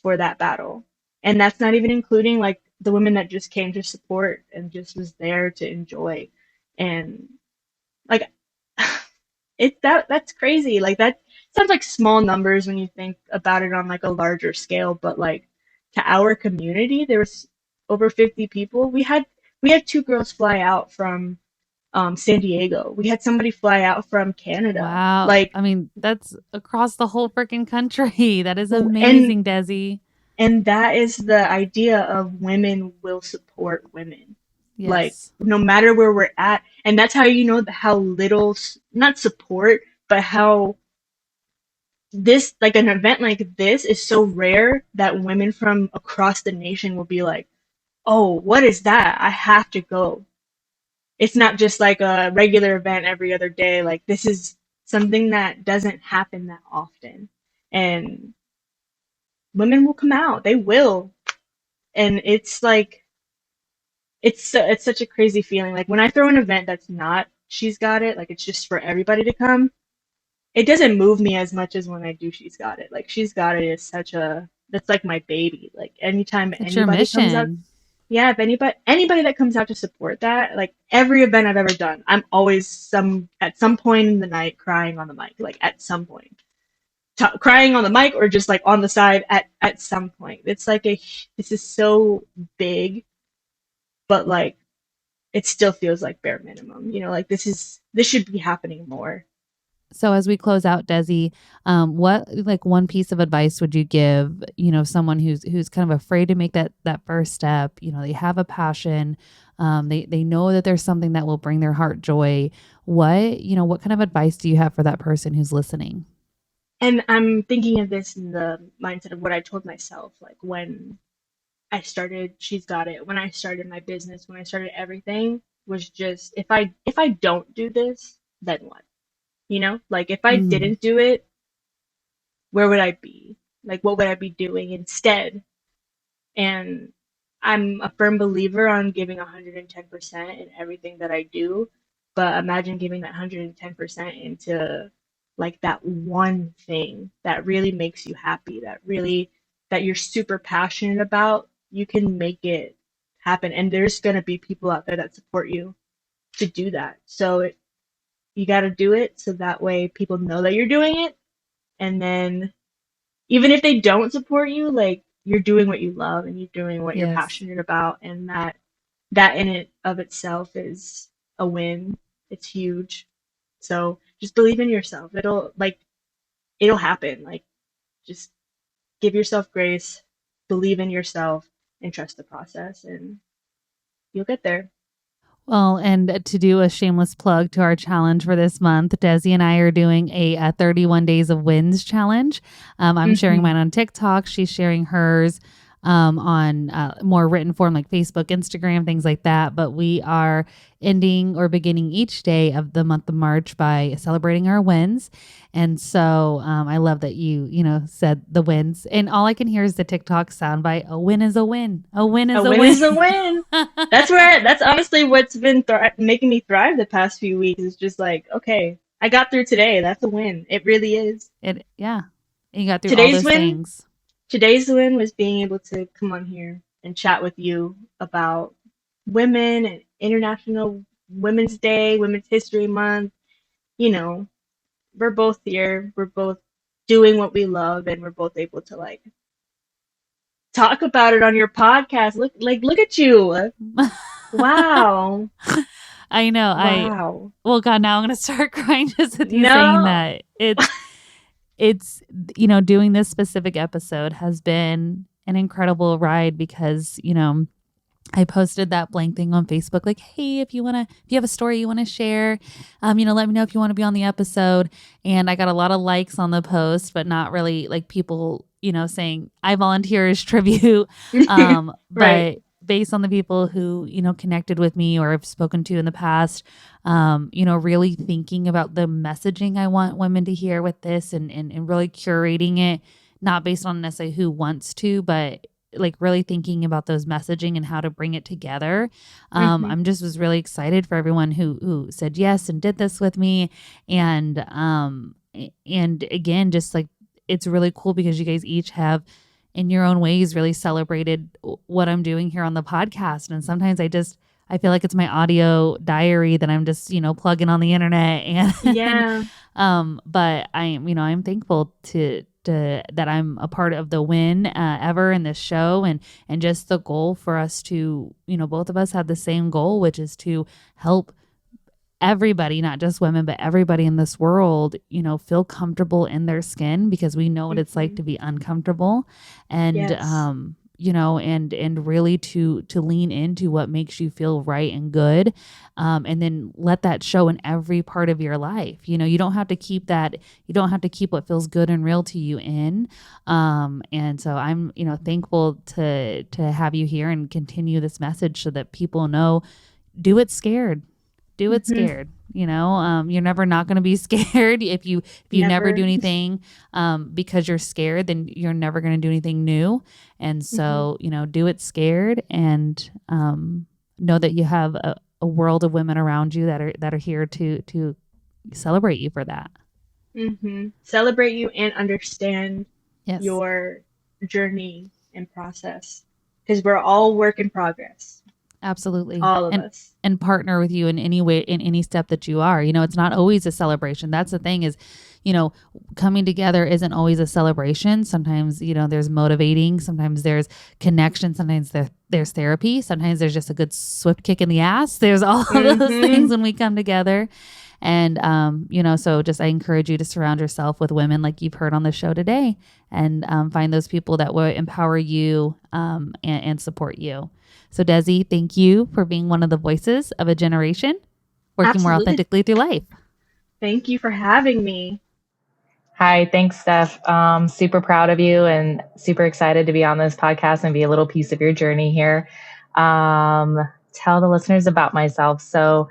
for that battle. And that's not even including like the women that just came to support and just was there to enjoy. And like that's crazy. Like that sounds like small numbers when you think about it on like a larger scale, but like to our community, there was over 50 people. We had two girls fly out from San Diego. We had somebody fly out from Canada. Wow. Like I mean, that's across the whole freaking country. That is and amazing, Desi. and that is the idea of women will support women. Like Yes. no matter where we're at, and that's how you know how little not support, but how this like an event like this is so rare that women from across the nation will be like, "Oh, what is that? I have to go." It's not just like a regular event every other day. Like this is something that doesn't happen that often. And women will come out. They will. And it's like it's such a crazy feeling. Like when I throw an event that's not She's Got It, like it's just for everybody to come, it doesn't move me as much as when I do She's Got It. Like She's Got It is such a that's like my baby. Like anytime It's your anybody comes out, mission. yeah, if anybody that comes out to support that, like every event I've ever done, I'm always at some point in the night crying on the mic, like at some point. Crying on the mic or just like on the side at some point. It's like this is so big, but like it still feels like bare minimum. Like this should be happening more. So as we close out, Desi, what like one piece of advice would you give, someone who's kind of afraid to make that first step? They have a passion, they know that there's something that will bring their heart joy. What kind of advice do you have for that person who's listening? And I'm thinking of this in the mindset of what I told myself, like when I started She's Got It, when I started my business, when I started everything, was just if I don't do this, then what? Like if I Mm, didn't do it, where would I be? Like what would I be doing instead? And I'm a firm believer on giving 110% in everything that I do. But imagine giving that 110% into like that one thing that really makes you happy, that you're super passionate about. You can make it happen. And there's going to be people out there that support you to do that. So you got to do it so that way people know that you're doing it. And then even if they don't support you, like you're doing what you love and you're doing what you're yes. passionate about, and that in it of itself is a win. It's huge. So just believe in yourself. It'll happen. Like just give yourself grace, believe in yourself, and trust the process, and you'll get there. Well, and to do a shameless plug to our challenge for this month, Desi and I are doing a 31 Days of Wins challenge. I'm sharing Hmm. mine on TikTok. She's sharing hers on more written form like Facebook, Instagram, things like that. But we are ending or beginning each day of the month of March by celebrating our wins. And so I love that you said the wins. And all I can hear is the TikTok soundbite: a win is a win. A win A is a win win. is a win. That's honestly what's been making me thrive the past few weeks. Is just like, okay, I got through today. That's a win. It really is. Yeah. And you got through all Today's those win things. Today's win was being able to come on here and chat with you about women and International Women's Day, Women's History Month, you know, we're both here. We're both doing what we love, and we're both able to like talk about it on your podcast. Look at you. Wow. I know. Wow. Well, God, now I'm going to start crying just with you saying No. that. It's, doing this specific episode has been an incredible ride because, I posted that blank thing on Facebook, like, hey, if you have a story you want to share, let me know if you want to be on the episode. And I got a lot of likes on the post, but not really like people, saying I volunteer as tribute. Right. But based on the people who, connected with me or have spoken to in the past, really thinking about the messaging I want women to hear with this and really curating it, not based on necessarily who wants to, but like really thinking about those messaging and how to bring it together. Hmm. I'm just was really excited for everyone who said yes and did this with me. And again, just like, it's really cool because you guys each have in your own ways really celebrated what I'm doing here on the podcast. And sometimes I feel like it's my audio diary that I'm just, plugging on the internet and Yeah. but I'm thankful to that I'm a part of the win ever in this show and just the goal for us to, both of us have the same goal, which is to help everybody, not just women, but everybody in this world, feel comfortable in their skin because we know what it's like Hmm. to be uncomfortable and, Yes. and really to lean into what makes you feel right and good. And then let that show in every part of your life. You don't have to keep what feels good and real to you in. And so I'm, thankful to have you here and continue this message so that people know, do it scared. Do it Hmm. scared. You're never not going to be scared. If you never do Never. anything because you're scared, then you're never going to do anything new. And Hmm. so, do it scared and know that you have a world of women around you that are here to celebrate you for that. Hmm. Celebrate you and understand Yes. your journey and process because we're all work in progress, Absolutely. all of And us. partner with you in any way, in any step that you are. It's not always a celebration. That's the thing is, you know, coming together isn't always a celebration. Sometimes, there's motivating, sometimes there's connection, sometimes there's therapy, sometimes there's just a good swift kick in the ass. There's all of those things Hmm. when we come together. And so just I encourage you to surround yourself with women like you've heard on the show today and find those people that will empower you and support you. So, Desi, thank you for being one of the voices of a generation working more Absolutely. authentically through life. Thank you for having me. Hi, thanks, Steph. Super proud of you and super excited to be on this podcast and be a little piece of your journey here. Tell the listeners about myself. So,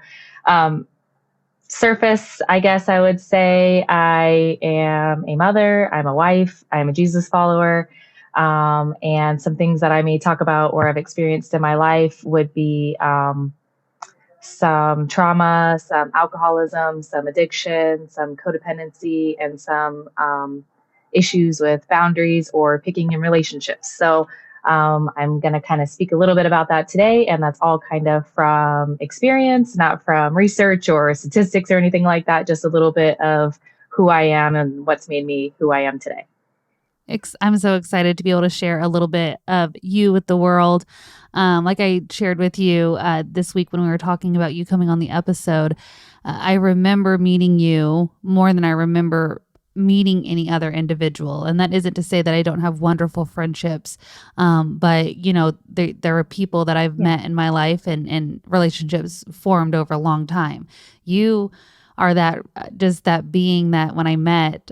surface, I guess I would say I am a mother, I'm a wife, I'm a Jesus follower. And some things that I may talk about or have experienced in my life would be some trauma, some alcoholism, some addiction, some codependency, and some issues with boundaries or picking in relationships. So I'm going to kind of speak a little bit about that today. And that's all kind of from experience, not from research or statistics or anything like that, just a little bit of who I am and what's made me who I am today. I'm so excited to be able to share a little bit of you with the world. Like I shared with you this week when we were talking about you coming on the episode, I remember meeting you more than I remember meeting any other individual. And that isn't to say that I don't have wonderful friendships. But, there are people that I've met in my life and relationships formed over a long time. You are that just that being that when I met,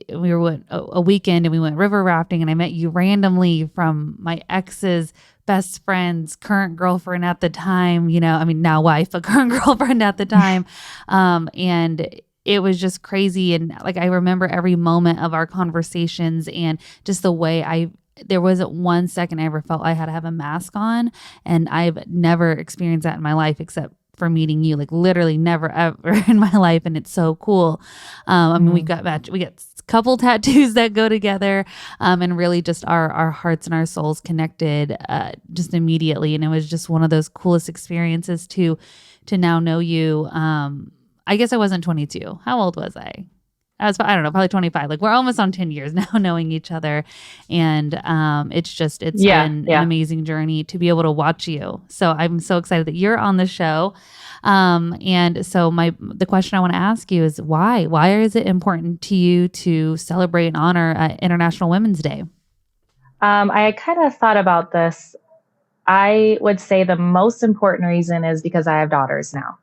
we were a weekend and we went river rafting and I met you randomly from my ex's best friend's current girlfriend at the time, now wife, but current girlfriend at the time. And it was just crazy. And like, I remember every moment of our conversations and just the way there wasn't 1 second I ever felt I had to have a mask on. And I've never experienced that in my life except for meeting you, like literally never ever in my life. And it's so cool. I mean, we got a couple tattoos that go together and really just our hearts and our souls connected just immediately. And it was just one of those coolest experiences to now know you I guess I wasn't 22. How old was I? I don't know, probably 25. Like we're almost on 10 years now knowing each other. And it's Yeah, been an yeah. amazing journey to be able to watch you. So I'm so excited that you're on the show. And so the question I want to ask you is why? Why is it important to you to celebrate and honor International Women's Day? I kind of thought about this. I would say the most important reason is because I have daughters now.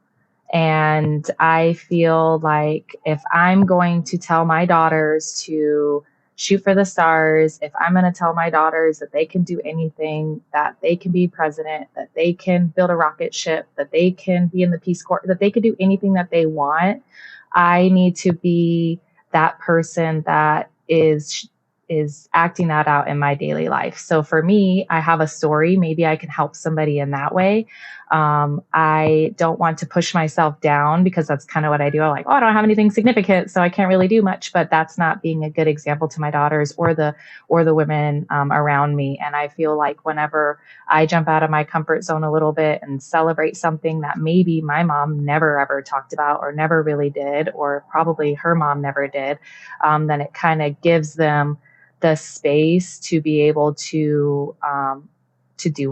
And I feel like if I'm going to tell my daughters to shoot for the stars, if I'm going to tell my daughters that they can do anything, that they can be president, that they can build a rocket ship, that they can be in the Peace Corps, that they could do anything that they want, I need to be that person that is acting that out in my daily life. So for me, I have a story. Maybe I can help somebody in that way. I don't want to push myself down because that's kind of what I do. I'm like, oh, I don't have anything significant, so I can't really do much. But that's not being a good example to my daughters or the women around me. And I feel like whenever I jump out of my comfort zone a little bit and celebrate something that maybe my mom never ever talked about or never really did, or probably her mom never did, then it kind of gives them the space to be able to do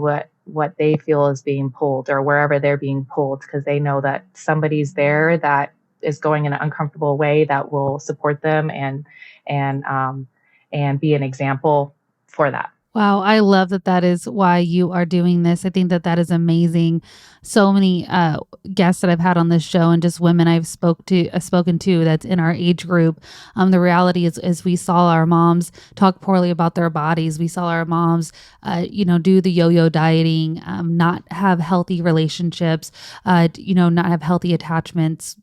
what they feel is being pulled or wherever they're being pulled, because they know that somebody's there that is going in an uncomfortable way that will support them and and be an example for that. Wow, I love that that is why you are doing this. I think that that is amazing. So many guests that I've had on this show and just women spoken to that's in our age group. The reality is we saw our moms talk poorly about their bodies. We saw our moms, do the yo-yo dieting, not have healthy relationships, not have healthy attachments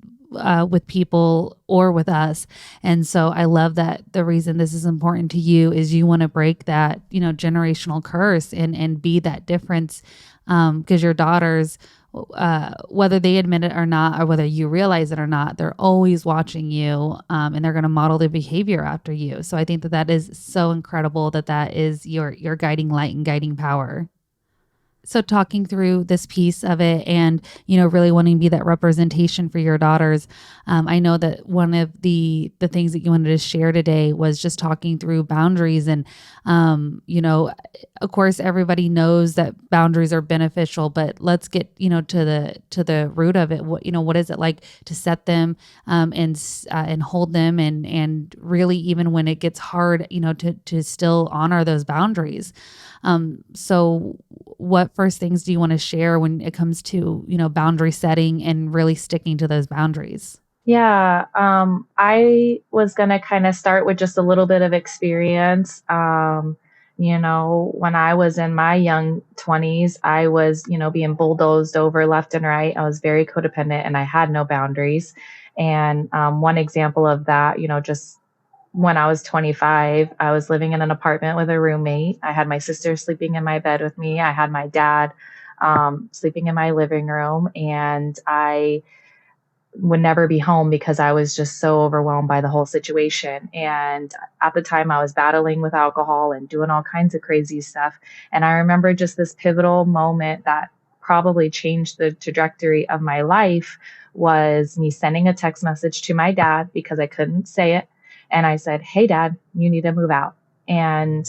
with people or with us. And so I love that the reason this is important to you is you want to break that, generational curse and be that difference. Because your daughters, whether they admit it or not, or whether you realize it or not, they're always watching you, and they're going to model their behavior after you. So I think that that is so incredible that that is your guiding light and guiding power. So talking through this piece of it and, really wanting to be that representation for your daughters. I know that one of the things that you wanted to share today was just talking through boundaries. And, of course, everybody knows that boundaries are beneficial, but let's get, to the root of it. What is it like to set them, and hold them and really, even when it gets hard, to still honor those boundaries. So what first things do you want to share when it comes to, boundary setting and really sticking to those boundaries? Yeah, I was going to kind of start with just a little bit of experience. When I was in my young 20s, I was, being bulldozed over left and right. I was very codependent and I had no boundaries. And one example of that, just when I was 25, I was living in an apartment with a roommate. I had my sister sleeping in my bed with me. I had my dad sleeping in my living room, and I would never be home because I was just so overwhelmed by the whole situation. And at the time, I was battling with alcohol and doing all kinds of crazy stuff. And I remember just this pivotal moment that probably changed the trajectory of my life was me sending a text message to my dad because I couldn't say it. And I said, "Hey, Dad, you need to move out." And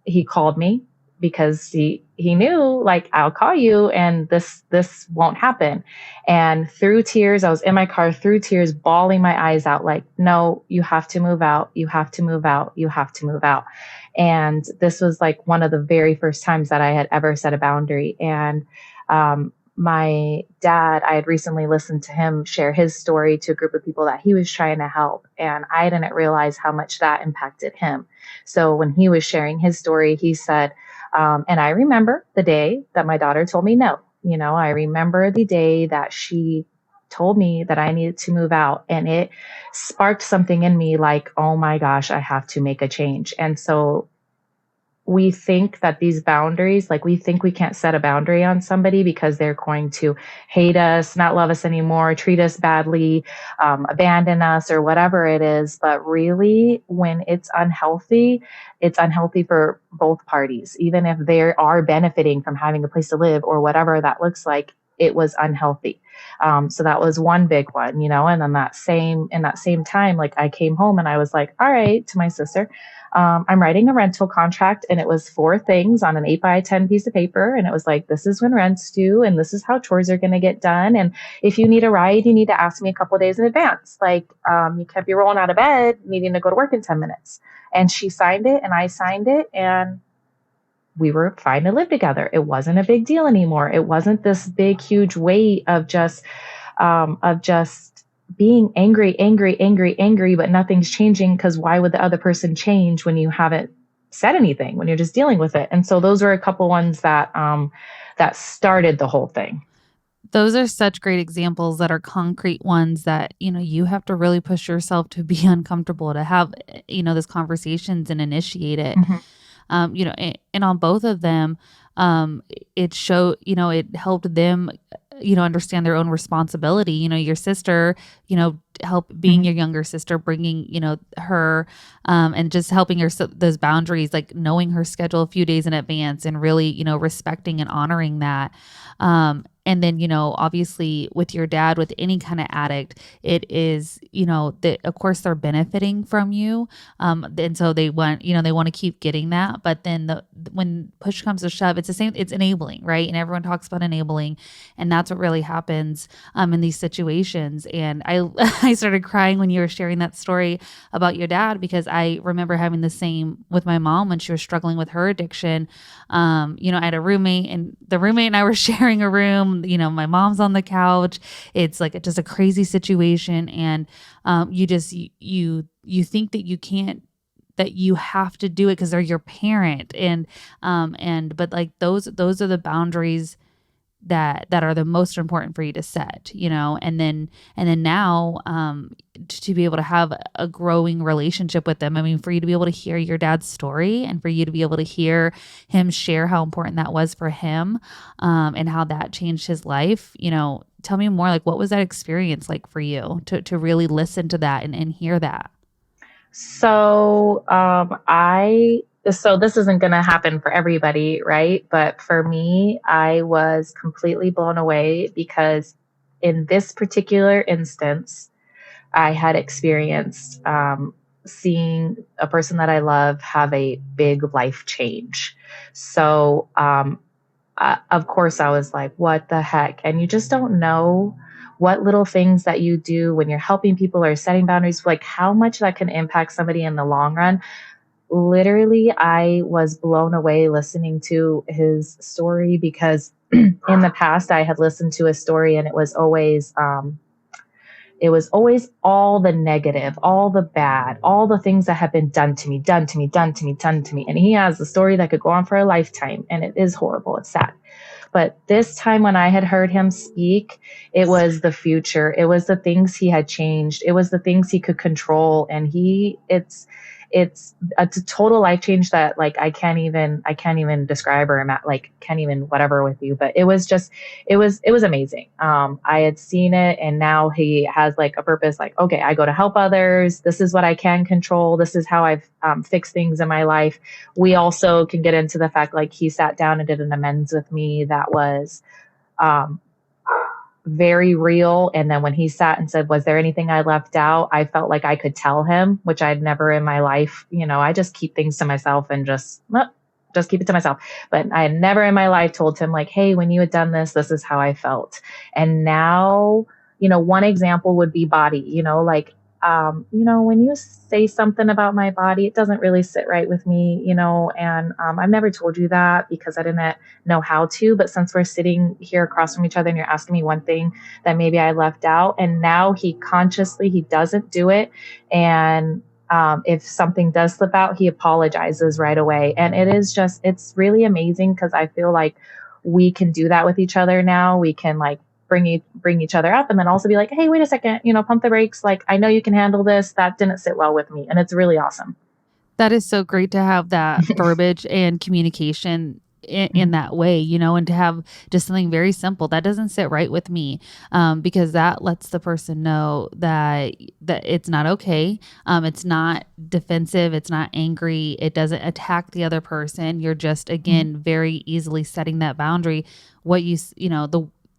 he called me because he knew, like, I'll call you and this won't happen. And through tears, I was in my car through tears, bawling my eyes out, like, "No, you have to move out. You have to move out. You have to move out." And this was like one of the very first times that I had ever set a boundary. And my dad, I had recently listened to him share his story to a group of people that he was trying to help. And I didn't realize how much that impacted him. So when he was sharing his story, he said, and I remember the day that my daughter told me no. I remember the day that she told me that I needed to move out, and it sparked something in me like, oh my gosh, I have to make a change. And so we think that these boundaries, like we think we can't set a boundary on somebody because they're going to hate us, not love us anymore, treat us badly, abandon us, or whatever it is. But really, when it's unhealthy for both parties. Even if they are benefiting from having a place to live or whatever that looks like, it was unhealthy. So that was one big one, and then in that same time, like I came home and I was like, all right, to my sister, I'm writing a rental contract, and it was 4 things on an 8x10 piece of paper. And it was like, this is when rent's due, and this is how chores are going to get done. And if you need a ride, you need to ask me a couple of days in advance. Like, you can't be rolling out of bed needing to go to work in 10 minutes. And she signed it and I signed it, and we were fine to live together. It wasn't a big deal anymore. It wasn't this big, huge weight of just being angry, but nothing's changing, because why would the other person change when you haven't said anything, when you're just dealing with it? And so those were a couple ones that started the whole thing. Those are such great examples that are concrete ones that, you have to really push yourself to be uncomfortable, to have, these conversations and initiate it. And on both of them, it helped them, understand their own responsibility. Your sister, help being your younger sister, bringing, her, and just helping her those boundaries, like knowing her schedule a few days in advance and really, respecting and honoring that. And then, obviously with your dad, with any kind of addict, it is, that of course they're benefiting from you. And so they want to keep getting that. But then when push comes to shove, it's the same, it's enabling, right? And everyone talks about enabling, and that's what really happens, in these situations. And I started crying when you were sharing that story about your dad, because I remember having the same with my mom when she was struggling with her addiction. I had a roommate, and the roommate and I were sharing a room. My mom's on the couch. It's like just a crazy situation. And you think that you can't, that you have to do it because they're your parent. But like those are the boundaries that are the most important for you to set, and then now, to be able to have a growing relationship with them. I mean, for you to be able to hear your dad's story, and for you to be able to hear him share how important that was for him, and how that changed his life, tell me more, like, what was that experience like for you to really listen to that and hear that? So, so this isn't going to happen for everybody, right? But for me, I was completely blown away, because in this particular instance, I had experienced seeing a person that I love have a big life change. So, of course, I was like, what the heck? And you just don't know what little things that you do when you're helping people or setting boundaries, like how much that can impact somebody in the long run. Literally, I was blown away listening to his story, because in the past I had listened to a story, and it was always all the negative, all the bad, all the things that have been done to me. And he has a story that could go on for a lifetime, and it is horrible. It's sad. But this time when I had heard him speak, it was the future. It was the things he had changed. It was the things he could control. And it's a total life change that, like, I can't even describe, or can't even whatever with you, but it was amazing. I had seen it, and now he has like a purpose, like, okay, I go to help others. This is what I can control. This is how I've fixed things in my life. We also can get into the fact, like, he sat down and did an amends with me that was, very real. And then when he sat and said, was there anything I left out? I felt like I could tell him, which I'd never in my life, I just keep things to myself and just keep it to myself. But I had never in my life told him, like, hey, when you had done this, this is how I felt. And now, one example would be body, when you say something about my body, it doesn't really sit right with me, and I've never told you that because I didn't know how to. But since we're sitting here across from each other and you're asking me one thing that maybe I left out, and now he doesn't do it. And if something does slip out, he apologizes right away. And it's really amazing, because I feel like we can do that with each other now. We can, like, bring each other up, and then also be like, hey, wait a second, pump the brakes. Like, I know you can handle this. That didn't sit well with me. And it's really awesome. That is so great to have that verbiage and communication in that way, and to have just something very simple that doesn't sit right with me, because that lets the person know that it's not okay. It's not defensive. It's not angry. It doesn't attack the other person. You're just, again, very easily setting that boundary.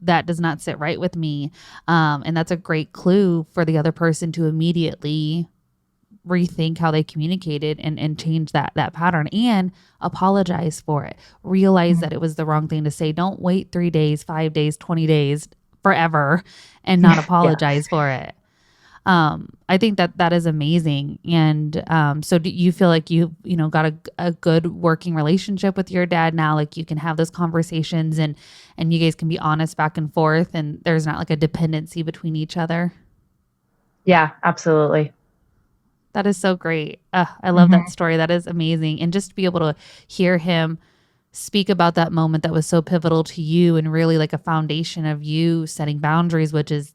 that does not sit right with me. And that's a great clue for the other person to immediately rethink how they communicated and change that pattern and apologize for it. Realize that it was the wrong thing to say. Don't wait 3 days, 5 days, 20 days, forever and not Yeah. apologize for it. I think that is amazing. And so do you feel like you got a good working relationship with your dad now? Like you can have those conversations and you guys can be honest back and forth and there's not like a dependency between each other? Yeah, absolutely. That is so great. I love that Hmm. story. That is amazing. And just to be able to hear him speak about that moment that was so pivotal to you and really like a foundation of you setting boundaries, which is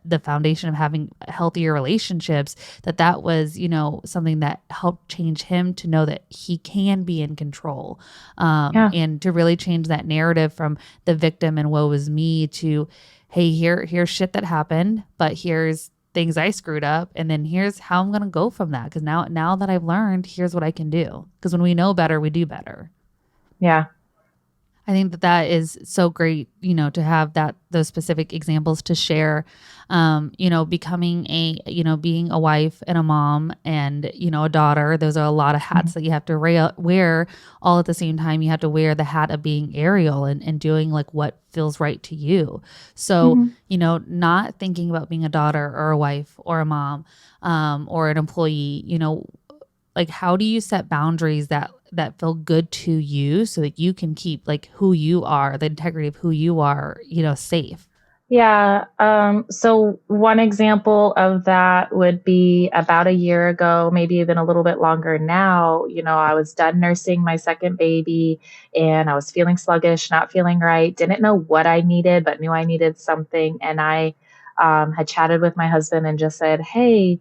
the foundation of having healthier relationships, that was, something that helped change him to know that he can be in control. Yeah. And to really change that narrative from the victim and woe is me to, hey, here's shit that happened, but here's things I screwed up. And then here's how I'm going to go from that. Cause now that I've learned, here's what I can do. Cause when we know better, we do better. Yeah. I think that is so great, to have those specific examples to share, becoming being a wife and a mom and, a daughter. Those are a lot of hats that you have to wear all at the same time. You have to wear the hat of being Ariel and doing like what feels right to you. So, Hmm. not thinking about being a daughter or a wife or a mom, or an employee, like how do you set boundaries that feel good to you so that you can keep like who you are, the integrity of who you are, safe? Yeah. So one example of that would be about a year ago, maybe even a little bit longer now. I was done nursing my second baby and I was feeling sluggish, not feeling right, didn't know what I needed, but knew I needed something. And I had chatted with my husband and just said, hey,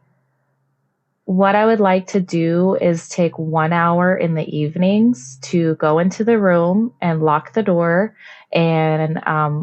what I would like to do is take 1 hour in the evenings to go into the room and lock the door. And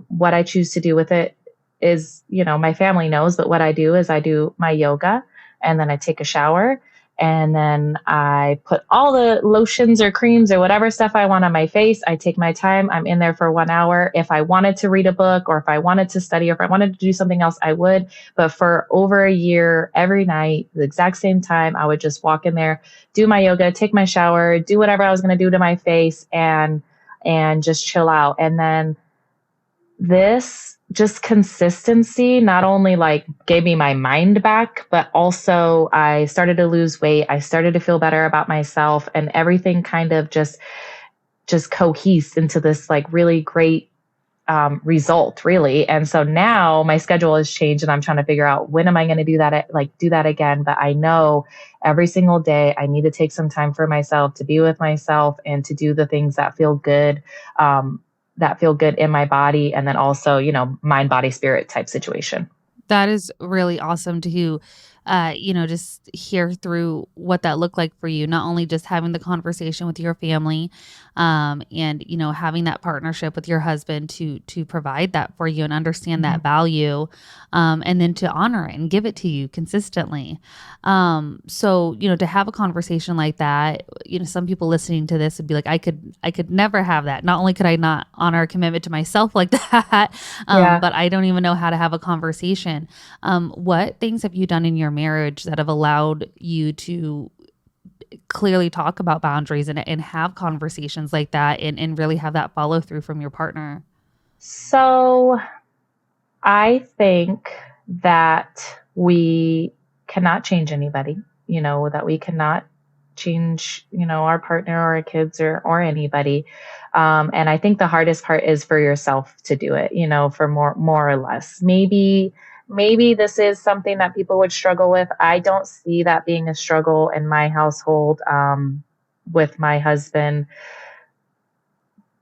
what I choose to do with it is, my family knows, but what I do is I do my yoga and then I take a shower and then I put all the lotions or creams or whatever stuff I want on my face. I take my time. I'm in there for 1 hour. If I wanted to read a book or if I wanted to study or if I wanted to do something else, I would. But for over a year, every night, the exact same time, I would just walk in there, do my yoga, take my shower, do whatever I was going to do to my face, and just chill out. And then this just consistency not only like gave me my mind back, but also I started to lose weight. I started to feel better about myself, and everything kind of just cohesed into this like really great result, really. And so now my schedule has changed and I'm trying to figure out when am I going to do that again. But I know every single day I need to take some time for myself, to be with myself and to do the things that feel good in my body. And then also, mind, body, spirit type situation. That is really awesome to, just hear through what that looked like for you. Not only just having the conversation with your family, and having that partnership with your husband to provide that for you and understand Mhm. that value, and then to honor it and give it to you consistently. So to have a conversation like that, some people listening to this would be like, I could never have that. Not only could I not honor a commitment to myself like that, Yeah. but I don't even know how to have a conversation. What things have you done in your marriage that have allowed you to clearly talk about boundaries and have conversations like that and really have that follow through from your partner? So I think that we cannot change anybody, that we cannot change, our partner or our kids or anybody. And I think the hardest part is for yourself to do it, for more or less. Maybe this is something that people would struggle with. I don't see that being a struggle in my household, with my husband.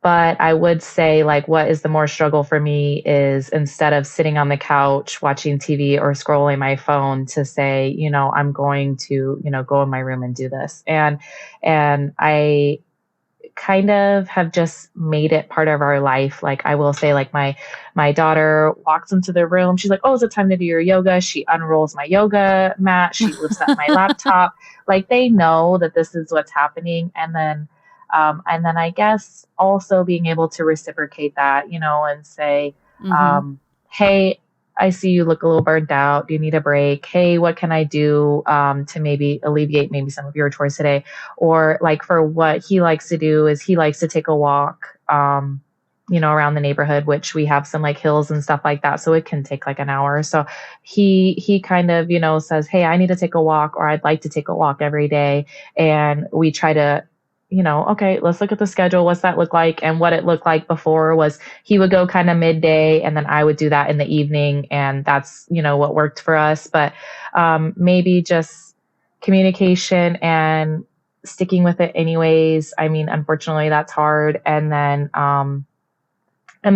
But I would say, like, what is the more struggle for me is instead of sitting on the couch watching TV or scrolling my phone to say, I'm going to, go in my room and do this. And I kind of have just made it part of our life. Like I will say, like my daughter walks into the room. She's like, "Oh, is it time to do your yoga?" She unrolls my yoga mat. She lifts up my laptop. Like they know that this is what's happening. And then I guess also being able to reciprocate that, and say, Mm-hmm. Hey, I see you look a little burnt out. Do you need a break? Hey, what can I do to maybe alleviate maybe some of your chores today? Or like for what he likes to do is he likes to take a walk, around the neighborhood, which we have some like hills and stuff like that. So it can take like an hour. So he kind of, says, hey, I need to take a walk, or I'd like to take a walk every day. And we try to, okay, let's look at the schedule. What's that look like? And what it looked like before was he would go kind of midday, and then I would do that in the evening. And that's, what worked for us. But maybe just communication and sticking with it anyways. I mean, unfortunately, that's hard. And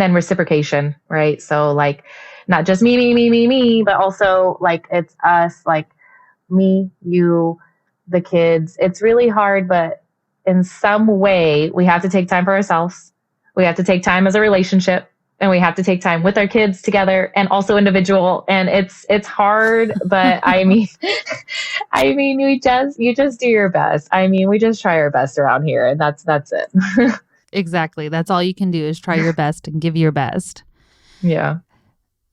then reciprocation, right? So like not just me, but also like it's us, like me, you, the kids. It's really hard, but in some way we have to take time for ourselves. We have to take time as a relationship, and we have to take time with our kids together and also individual. And it's hard, but I mean, you just do your best. I mean, we just try our best around here, and that's it. Exactly. That's all you can do is try your best and give your best. Yeah.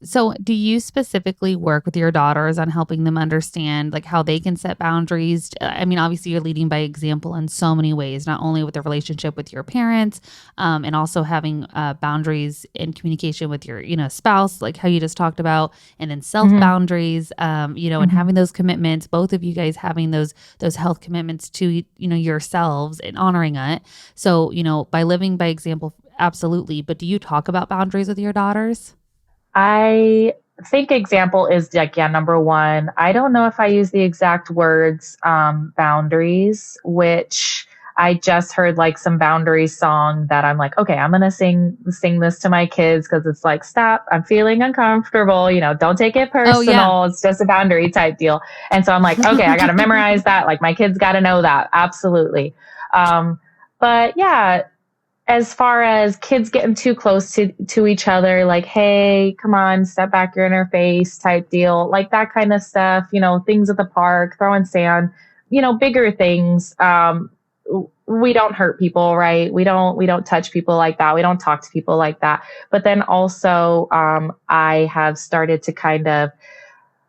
So do you specifically work with your daughters on helping them understand like how they can set boundaries? I mean, obviously you're leading by example in so many ways, not only with the relationship with your parents, and also having boundaries in communication with your, spouse, like how you just talked about, and then self boundaries, and having those commitments, both of you guys having those health commitments to, yourselves and honoring it. So, by living by example, absolutely. But do you talk about boundaries with your daughters? I think example is like, yeah, number one. I don't know if I use the exact words, boundaries, which I just heard like some boundaries song that I'm like, okay, I'm going to sing this to my kids. Cause it's like, stop, I'm feeling uncomfortable. Don't take it Oh, yeah. personal. It's just a boundary type deal. And so I'm like, okay, I got to memorize that. Like my kids got to know that. Absolutely. But yeah, as far as kids getting too close to each other, like, hey, come on, step back, you're in her face type deal, like that kind of stuff, things at the park, throwing sand, bigger things. We don't hurt people, right? We don't touch people like that. We don't talk to people like that. But then also, I have started to kind of,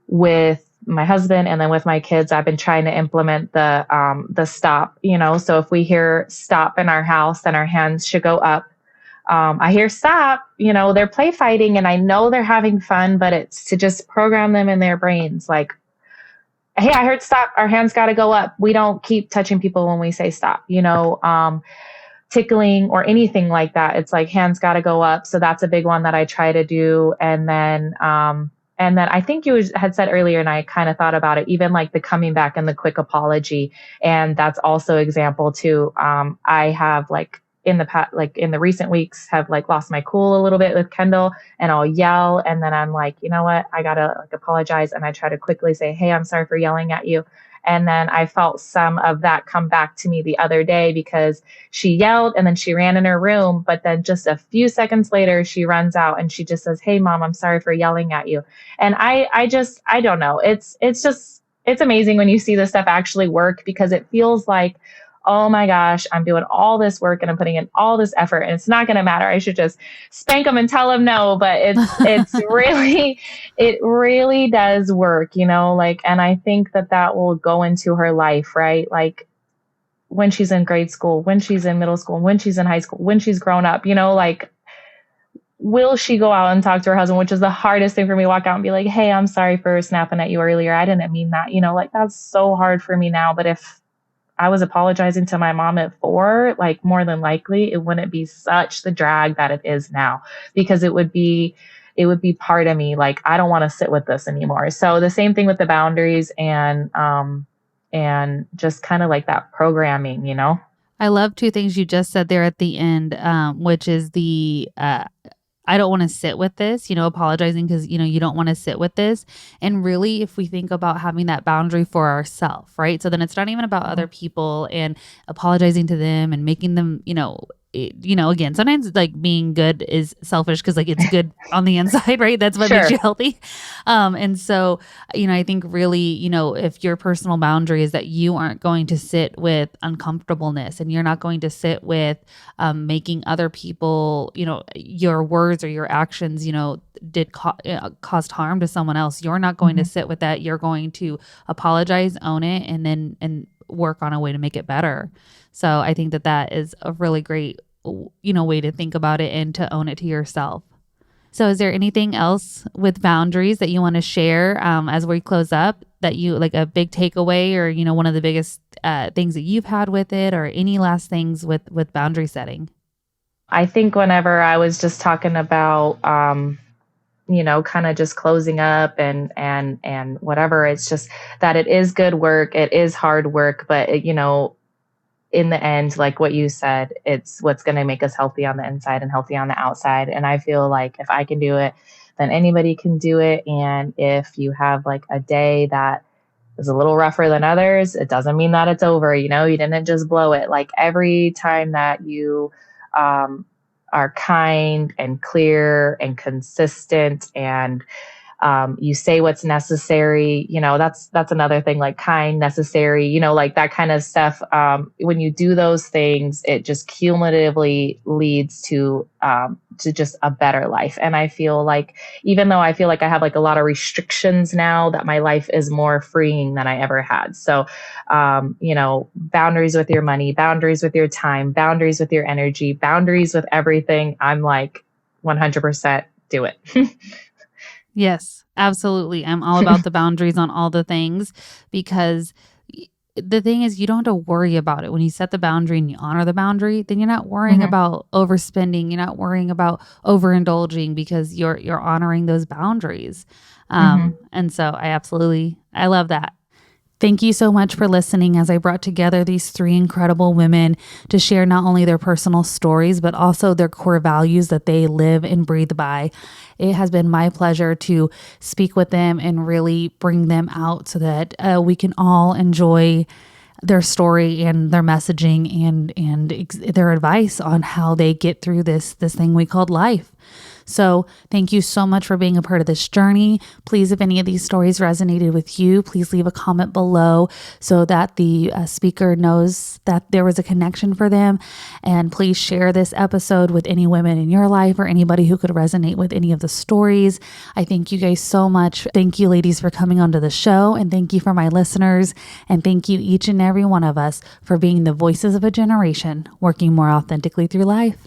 with my husband and then with my kids, I've been trying to implement the stop, so if we hear stop in our house, then our hands should go up. I hear stop, they're play fighting and I know they're having fun, but it's to just program them in their brains. Like, hey, I heard stop, our hands got to go up. We don't keep touching people when we say stop, tickling or anything like that. It's like hands got to go up. So that's a big one that I try to do. And then I think you had said earlier, and I kind of thought about it, even like the coming back and the quick apology. And that's also example too. I have like in the past, like in the recent weeks, have like lost my cool a little bit with Kendall, and I'll yell. And then I'm like, you know what? I got to like apologize. And I try to quickly say, hey, I'm sorry for yelling at you. And then I felt some of that come back to me the other day, because she yelled and then she ran in her room. But then just a few seconds later, she runs out and she just says, hey, mom, I'm sorry for yelling at you. And I don't know. It's amazing when you see this stuff actually work, because it feels like, oh my gosh, I'm doing all this work and I'm putting in all this effort and it's not going to matter. I should just spank them and tell them no. But it's really, it really does work, like, and I think that will go into her life, right? Like when she's in grade school, when she's in middle school, when she's in high school, when she's grown up, like, will she go out and talk to her husband, which is the hardest thing for me to walk out and be like, hey, I'm sorry for snapping at you earlier. I didn't mean that, like that's so hard for me now. But if I was apologizing to my mom at 4, like more than likely it wouldn't be such the drag that it is now, because it would be part of me. Like, I don't want to sit with this anymore. So the same thing with the boundaries and just kind of like that programming, I love two things you just said there at the end, which is the I don't want to sit with this, apologizing because, you don't want to sit with this. And really, if we think about having that boundary for ourselves, right? So then it's not even about other people and apologizing to them and making them, again, sometimes like being good is selfish because like it's good on the inside, right? That's what makes Sure. you healthy. And so, I think really, if your personal boundary is that you aren't going to sit with uncomfortableness and you're not going to sit with making other people, your words or your actions, caused harm to someone else. You're not going to sit with that. You're going to apologize, own it, and work on a way to make it better. So I think that is a really great, way to think about it and to own it to yourself. So is there anything else with boundaries that you want to share as we close up that you like a big takeaway or, one of the biggest things that you've had with it or any last things with boundary setting? I think whenever I was just talking about, kind of just closing up and whatever, it's just that it is good work. It is hard work, but in the end, like what you said, it's what's going to make us healthy on the inside and healthy on the outside. And I feel like if I can do it, then anybody can do it. And if you have like a day that is a little rougher than others, it doesn't mean that it's over. You didn't just blow it. Like every time that you are kind and clear and consistent and you say what's necessary, that's another thing, like kind, necessary, like that kind of stuff. When you do those things, it just cumulatively leads to just a better life. And I feel like, even though I feel like I have like a lot of restrictions now, that my life is more freeing than I ever had. So, boundaries with your money, boundaries with your time, boundaries with your energy, boundaries with everything. I'm like 100% do it. Yes, absolutely. I'm all about the boundaries on all the things because the thing is you don't have to worry about it. When you set the boundary and you honor the boundary, then you're not worrying about overspending. You're not worrying about overindulging because you're honoring those boundaries. And so I love that. Thank you so much for listening as I brought together these three incredible women to share not only their personal stories, but also their core values that they live and breathe by. It has been my pleasure to speak with them and really bring them out so that we can all enjoy their story and their messaging and their advice on how they get through this thing we called life. So thank you so much for being a part of this journey. Please, if any of these stories resonated with you, please leave a comment below so that the speaker knows that there was a connection for them. And please share this episode with any women in your life or anybody who could resonate with any of the stories. I thank you guys so much. Thank you, ladies, for coming onto the show. And thank you for my listeners. And thank you, each and every one of us, for being the voices of a generation working more authentically through life.